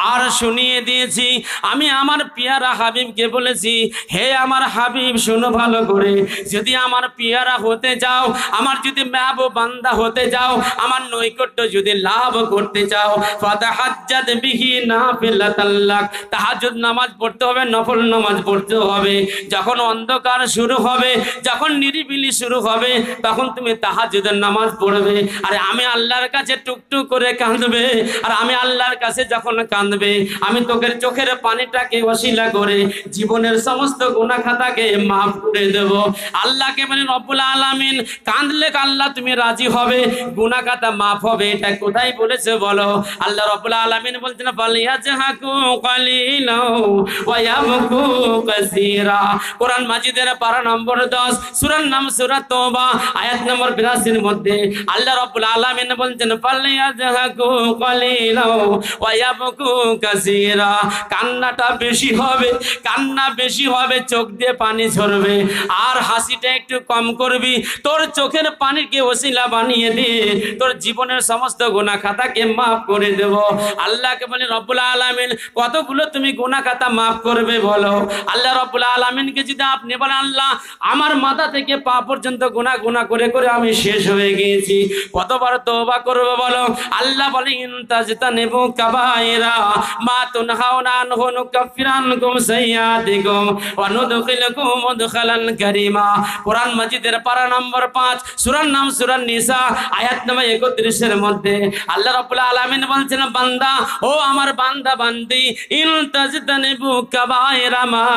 আর শুনিয়ে দিয়েছি। আমি আমার পিয়ারা হাবিবকে বলেছি, হে আমার হাবিব শোনো ভালো করে, যদি আমার পিয়ারা হতে যাও, আমার যদি মাহবুব বান্দা হতে যাও, আমার নৈকট্য যদি লাভ করতে চাও, ফাতাহাজ্জাদ বিহি নাফিলাতাল লাক, তাহাজ্জুদ নামাজ পড়তে হবে, নফল নামাজ পড়তে হবে। যখন অন্ধকার শুরু হবে, যখন নিরিবিলি শুরু হবে, তখন তুমি তাহাজ্জুদের নামাজ পড়বে। আর আমি আল্লাহর কাছে টুকটুক করে কাঁদবে, আর আমি আল্লাহর কাছে যখন কাঁদবে, আমি তোকের চোখের পানিটাকে ওসিলা করে জীবনের সমস্ত গুনাহ খাতাকে মাফ করে দেব। আল্লাহকে বলেন রব্বুল আলামিন, কাঁদলে আল্লাহ তুমি রাজি হবে, গুনাহ খাতা মাফ হবে। এটা কোথায় বলেছে বলো? আল্লাহ রব্বুল আলামিন বলছেন ফালিয়াজহাকু কালিলাও ওয়া ইয়াবকু কাসীরা। কোরআন মাজিদের পারা নম্বর 10, সূরার নাম সূরা তওবা, আয়াত নম্বর 82 এর মধ্যে আল্লাহ রব্বুল আলামিন বলছেন ফালিয়াজহাকু কালিলাও ওয়া ইয়াবকু কাসীরা, কান্নাটা বেশি হবে, কান্না বেশি হবে, চোখ দিয়ে পানি ঝরবে, আর হাসিটা একটু কম করবি। তোর চোখের পানিকে ওসিলা বানিয়ে দিয়ে তোর জীবনের সমস্ত গুনাহ খাতাকে মাফ করে দেব। আল্লাহকে বলে রব্বুল আলামিন কতগুলো তুমি গুনাহ খাতা মাফ করবে বলো। আল্লাহ রব্বুল আলামিনকে যদি আপনি বলেন আল্লাহ আমার মাথা থেকে পা পর্যন্ত গুনাহ করে করে আমি শেষ হয়ে গিয়েছি, কতবার তওবা করবে বলো। আল্লাহ বলে ইনতাজতানিবু কাবাইরা মা তুনহাউনা আনহু নুকাফিরু আনকুম সাইয়্যাতিকুম ওয়া নুদখিলুকুম মুদখালান কারীমা। কোরআন মাজিদের পারা নম্বর 5, সূরার নাম সূরা নিসা, আয়াত নম্বর 31 এর মধ্যে আল্লাহ রাব্বুল আলামিন বলছেন বান্দা, ও আমার বান্দা বান্দি, ইনতাজতানিবু কাবাইরা মা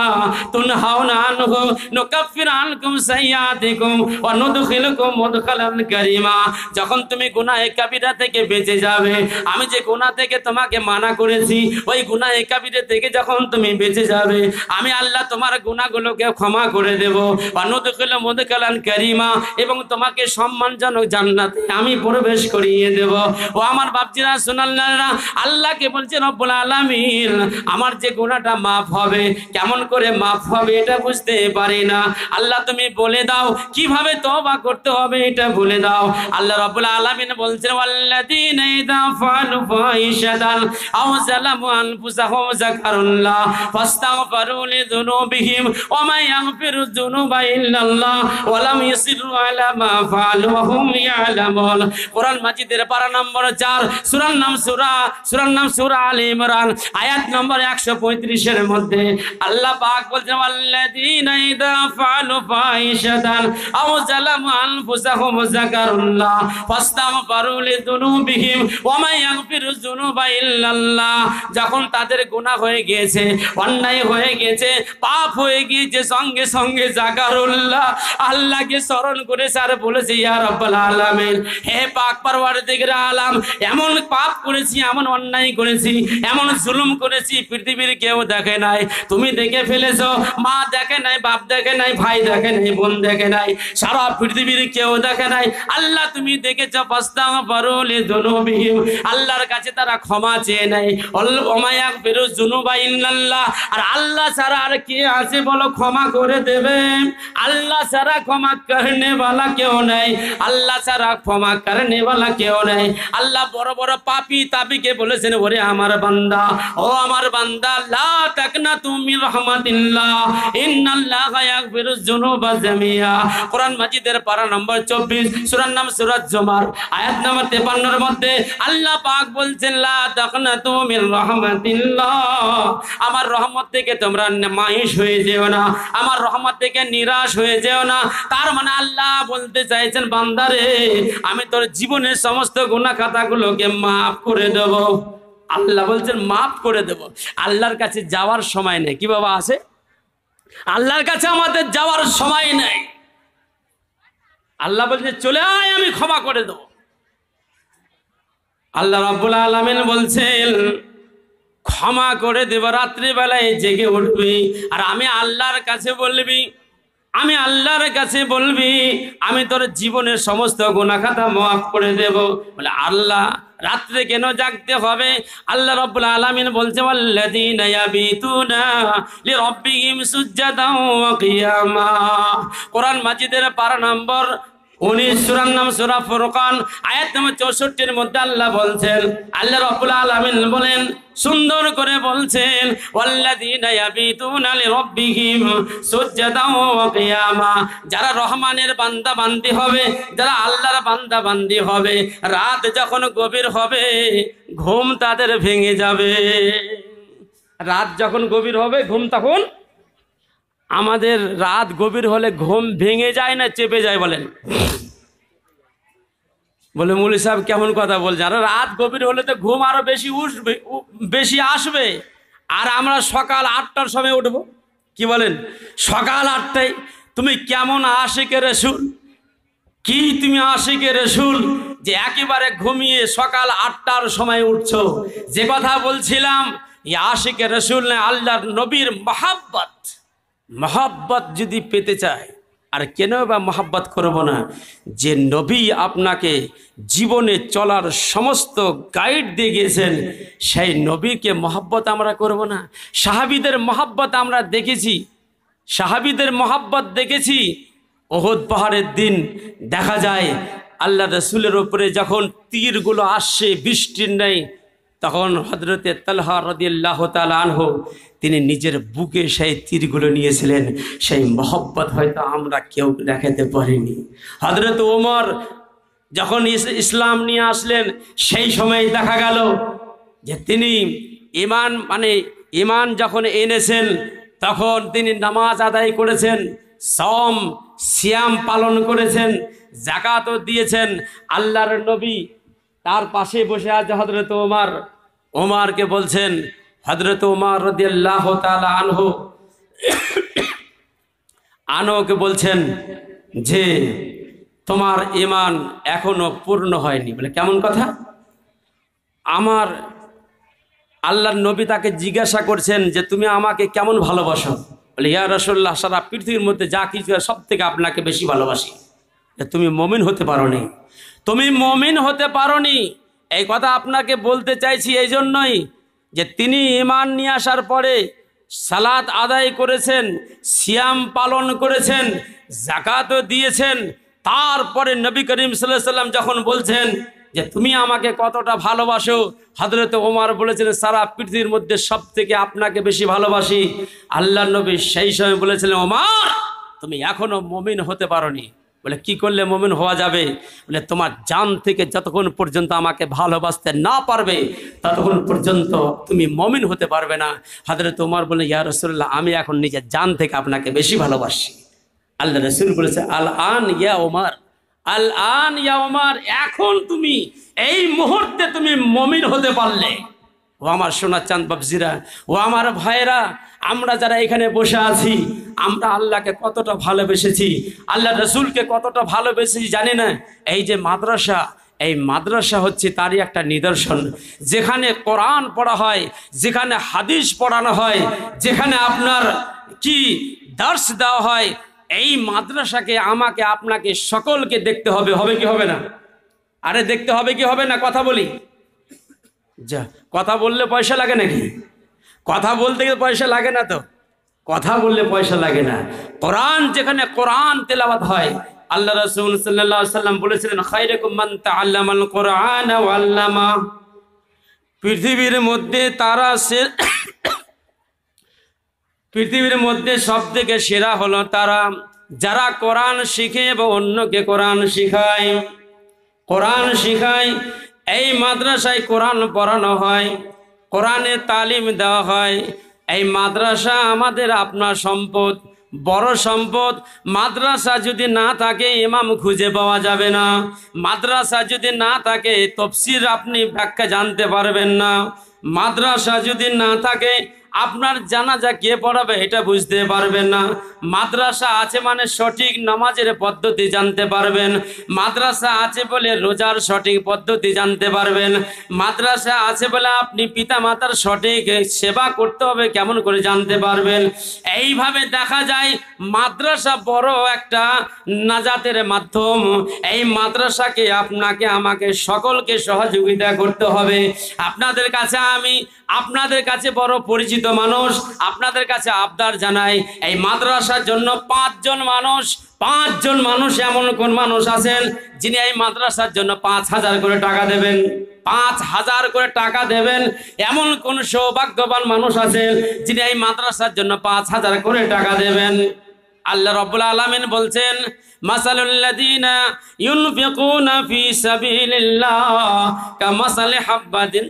তুনহাউনা আনহু নুকাফিরু আনকুম সাইয়্যাতিকুম ওয়া নুদখিলুকুম মুদখালান কারীমা। যখন তুমি গুনাহে কাবিরা থেকে বেঁচে যাবে, আমি যে গুনাহ থেকে তোমাকে মানা করেছি ওই গুনাহে কাবিরা থেকে যখন তুমি বেঁচে যাবে, আমি আল্লাহ তোমার গুনাহগুলোকে ক্ষমা করে দেব। ওয়া নুদখিলু মুদখালান কারীমা, এবং তোমাকে সম্মানজনক জান্নাতে আমি প্রবেশ করিয়ে দেব। ও আমার বাপজিরা সুনাল্লাহরা, আল্লাহকে বলছে রব্বুল আলামিন আমার যে গুনাহটা মাফ হবে, কেমন করে মাফ হবে এটা বুঝতে পারি না। আল্লাহ তুমি বলে দাও কিভাবে তওবা করতে হবে এটা বলে দাও। আল্লাহ রাব্বুল আলামিন বলছেন ওয়াল্লাযীনা ইযা ফাআলু ফাহিশাতান আও যালামু আনফুসাহুম যাকারুল্লাহ ফাস্তাগফিরু লিযুনুবিহিম ওয়া মা ইয়াগফিরু যুনুবা ইল্লাল্লাহ ওয়া লাম ইউসিরু আলা মা ফাআলু ওয়া হুম ইয়ালামুন। কোরআন মাজিদের পারা নম্বর 4, সূরার নাম সূরা আলে ইমরান, আয়াত নম্বর 135 এর মধ্যে আল্লাহ পাক বলছেন ওয়াল্লাযীনা ইযা ফাআলু ফাহিশাতান আও যালামু আনফুসাহুম যাকারুল্লাহ ফাস্তাগফিরু লিযুনুবিহিম ওয়া মা ইয়াগফিরু যুনুবা ইল্লাল্লাহ। যখন তাদের গুনাহ হয়ে গিয়েছে, অন্যায় হয়ে গিয়েছে, পাপ হয়ে গিয়েছে, সঙ্গে সঙ্গে যাকারুল্লাহ আল্লাহকে স্মরণ করেছে আর বলেছে ইয়া রাব্বাল আলামিন, হে পাক পরওয়ারদিগার আলাম, এমন পাপ করেছি, এমন অন্যায় করেছি, এমন জুলুম করেছি পৃথিবীর কেউ দেখে নাই, তুমি দেখে ফেলেছো, মা দেখে নাই, বাপ দেখে নাই, ভাই দেখে নাই, বোন দেখে নাই, সারা পৃথিবীর কেউ দেখে নাই, আল্লাহ তুমি দেখেছো। ফাস্তাগফিরু লিযুনুবিহিম, আল্লাহর কাছে তারা ক্ষমা চেয়ে নেয়। ওয়া মা ইয়াগফিরু যুনুবা ইল্লাল্লাহ, আর আল্লাহ ছাড়া আর কে আছে বলো ক্ষমা করে দেবে? আল্লাহ ছাড়া ক্ষমা করনে वाला কেউ নাই, আল্লাহ ছাড়া ক্ষমা করনে वाला কেউ নাই। আল্লাহ বড় বড় পাপী তাবিকে বলেছেন ওরে আমার বান্দা, ও আমার বান্দা, লা তাকনাতু মির রাহমাতিল্লাহ ইন্নাল্লাহা ইয়াগফিরুয যুনুবা জামিয়া। কোরআন মাজিদের পারা নম্বর 24, সূরার নাম সূরা জুমার, আয়াত নম্বর 53 এর মধ্যে আল্লাহ পাক বলছেন লা তাকনাতু মির রাহমাতিল্লাহ, আমার রহমত থেকে তোমরা মাহিস হয়ে যেও না, আমার রহমত থেকে নিরাশ হয়ে যেও না। তার মানে আল্লাহ বলতে চাইছেন বান্দারে আমি তোর জীবনের সমস্ত গুনাহ খাতাগুলোকে মাফ করে দেব। আল্লাহ বলছেন মাফ করে দেব। আল্লাহর কাছে যাওয়ার সময় নেই। কি বাবা আছে? আল্লাহর কাছে আমাদের যাওয়ার সময় নেই। আল্লাহ বলছে চলে আয় আমি ক্ষমা করে দেব। আল্লাহ রাব্বুল আলামিন বলছেন ক্ষমা করে দেব। রাত্রিবেলায় জেগে উঠবি আর আমি আল্লাহর কাছে বলবি, আমি আল্লাহর কাছে বলবি আমি তোর জীবনের সমস্ত গুনাহ খাতা মাফ করে দেব। বলে আল্লাহ রাত্রে কেন জাগতে হবে? আল্লাহ রাব্বুল আলামিন বলছে ওয়াল্লাযীনা ইয়াবিতুনা লিরাব্বিহিম সুজদান ওয়া কিয়ামা। কোরআন মাজিদের পারা নম্বর 19, সূরার নাম সূরা ফুরকান, আয়াত নম্বর 64 এর মধ্যে আল্লাহ বলছেন, আল্লাহ রাব্বুল আলামিন বলেন, সুন্দর করে বলছেন ওয়াল্লাযীনা ইয়াবিতুনা লিরাব্বিহিম সুজদান ওয়া কিয়ামা। যারা রহমানের বান্দা বান্দি হবে, যারা আল্লাহর বান্দা বান্দি হবে, রাত যখন গভীর হবে ঘুম তাদের ভেঙে যাবে। রাত যখন গভীর হবে ঘুম তখন আমাদের রাত গভীর হলে ঘুম ভেঙে যায় না চেপে যায়? বলেন। বলে মৌলী সাহেব কেমন কথা বলছে? আর রাত গভীর হলে তো ঘুম আরো বেশি আসবে। আর আমরা সকাল 8টার সময় উঠবো। কি বলেন? সকাল 8টায় তুমি কেমন আশিকে রাসূল, কি তুমি আশিকে রাসূল যে একেবারে ঘুমিয়ে সকাল 8টার সময় উঠছো? যে কথা বলছিলাম এই আশিকে রাসূল না, আল্লাহর নবীর মহব্বত যদি পেতে চায় আর কেন বা মহব্বত করব না? যে নবী আপনাকে জীবনে চলার সমস্ত গাইড দিয়ে গিয়েছেন, সেই নবীকে মহব্বত আমরা করব না? সাহাবীদের মহব্বত আমরা দেখেছি, সাহাবীদের মহব্বত দেখেছি। ওহদ পাহাড়ের দিন দেখা যায় আল্লাহ রসুলের উপরে যখন তীরগুলো আসছে বৃষ্টির নেই, তখন হযরতে তালহা রাদিয়াল্লাহু তাআলা আনহু তিনি নিজের বুকে সেই তীরগুলো নিয়েছিলেন। সেই মহব্বত হয়তো আমরা কেউ দেখাতে পারিনি। হযরত ওমর যখন ইসলাম নিয়ে আসলেন, সেই সময় দেখা গেল যে তিনি ঈমান যখন এনেছেন, তখন তিনি নামাজ আদায় করেছেন, সওম সিয়াম পালন করেছেন, যাকাতও দিয়েছেন। আল্লাহর নবী তার পাশে বসে আছে হযরত ওমর, ওমরকে বলছেন, হযরত ওমর রাদিয়াল্লাহু তাআলা আনহুকে বলছেন যে তোমার ঈমান এখনো পূর্ণ হয়নি। বলে কেমন কথা? আমার আল্লাহর নবী তাকে জিজ্ঞাসা করছেন যে তুমি আমাকে কেমন ভালোবাসো? বলে ইয়া রাসূলুল্লাহ, সারা পৃথিবীর মধ্যে যা কিছু সব থেকে আপনাকে বেশি ভালোবাসি। তুমি মুমিন হতে পারোনি, তুমি মুমিন হতে পারোনি। এই কথা আপনাকে বলতে চাইছি এই জন্যই যে তিনি ঈমান নিয়ে আসার পরে সালাত আদায় করেছেন, সিয়াম পালন করেছেন, যাকাতও দিয়েছেন। তারপরে নবী করিম সাল্লাল্লাহু আলাইহি ওয়াসাল্লাম যখন বলছেন যে তুমি আমাকে কতটা ভালোবাসো, হযরত ওমর বলেছিলেন সারা পৃথিবীর মধ্যে সব থেকে আপনাকে বেশি ভালোবাসি। আল্লাহর নবী সেই সময় বলেছিলেন, ওমর তুমি এখনো মুমিন হতে পারোনি। বলে কি করলে মুমিন হওয়া যাবে? বলে তোমার জান থেকে যতক্ষণ পর্যন্ত আমাকে ভালোবাসতে না পারবে, ততক্ষণ পর্যন্ত তুমি মুমিন হতে পারবে না। হযরত ওমর বলে ইয়া রাসূলুল্লাহ, আমি এখন নিজের জান থেকে আপনাকে বেশি ভালোবাসি। আল্লাহ রাসূল বলেছে আল আন ইয়া ওমর, আল আন ইয়া ওমর, এখন তুমি এই মুহূর্তে তুমি মুমিন হতে পারলে। ও আমার সোনা চাঁদ বাবজিরা, ও আমার ভাইরা, আমরা যারা এখানে বসে আছি, আমরা আল্লাহকে কতটা ভালোবেসেছি, আল্লাহ রসুলকে কতটা ভালোবেসেছি জানি না। এই যে মাদ্রাসা, এই মাদ্রাসা হচ্ছে তারই একটা নিদর্শন, যেখানে কোরআন পড়া হয়, যেখানে হাদিস পড়ানো হয়, যেখানে আপনার কি দার্স দেওয়া হয়। এই মাদ্রাসাকে আমাকে আপনাকে সকলকে দেখতে হবে, হবে কি হবে না? আরে দেখতে হবে কি হবে না? কথা বলি যা, কথা বললে পয়সা লাগে নাকি? কথা বলতে গেলে পয়সা লাগে না তো, কথা বললে পয়সা লাগে না। কোরআন যেখানে কোরআন তেলাওয়াত হয়, আল্লাহ রাসূল সাল্লাল্লাহু আলাইহি ওয়াসাল্লাম বলেছিলেন খায়রুকুম মান তাআল্লামাল কোরআন ওয়া আল্লামা। পৃথিবীর মধ্যে তারা পৃথিবীর মধ্যে সবথেকে সেরা হলো তারা যারা কোরআন শিখে এবং অন্যকে কোরআন শিখায়। কোরআন শিখায়, এই মাদ্রাসায় কোরআন পড়ানো হয়, কোরআনের তালিম দেওয়া হয়। এই মাদ্রাসা আমাদের আপনার সম্পদ, বড় সম্পদ। মাদ্রাসা যদি না থাকে ইমাম খুঁজে পাওয়া যাবে না। মাদ্রাসা যদি না থাকে তাফসীর আপনি ব্যাখ্যা জানতে পারবেন না। মাদ্রাসা যদি না থাকে আপনার জানাজা কে পড়াবে এটা বুঝতে পারবেন না। মাদ্রাসা আছে মানে সঠিক নামাজের পদ্ধতি জানতে পারবেন। মাদ্রাসা আছে বলে রোজার সঠিক পদ্ধতি জানতে পারবেন। মাদ্রাসা আছে বলে আপনি পিতামাতার সঠিক সেবা করতে হবে কেমন করে জানতে পারবেন। এইভাবে দেখা যায় মাদ্রাসা বড় একটা নাজাতের মাধ্যম। এই মাদ্রাসাকে আপনাকে আমাকে সকলকে সহযোগিতা করতে হবে। আপনাদের কাছে আমি আপনাদের কাছে বড় পরিচিত মানুষ, আপনাদের কাছে আবদার জানাই, এই মাদ্রাসার জন্য পাঁচজন মানুষ এমন কোন মানুষ আছেন যিনি এই মাদ্রাসার জন্য 5,000 করে টাকা দেবেন? 5,000 করে টাকা দেবেন এমন কোন সৌভাগ্যবান মানুষ আছেন যিনি এই মাদ্রাসার জন্য 5,000 করে টাকা দেবেন? আল্লাহ রাব্বুল আলামিন বলছেন মাসালুল লাযিনা ইউনফিকুনা ফি সাবিলিল্লাহ কামাসালি হাব্বাতিন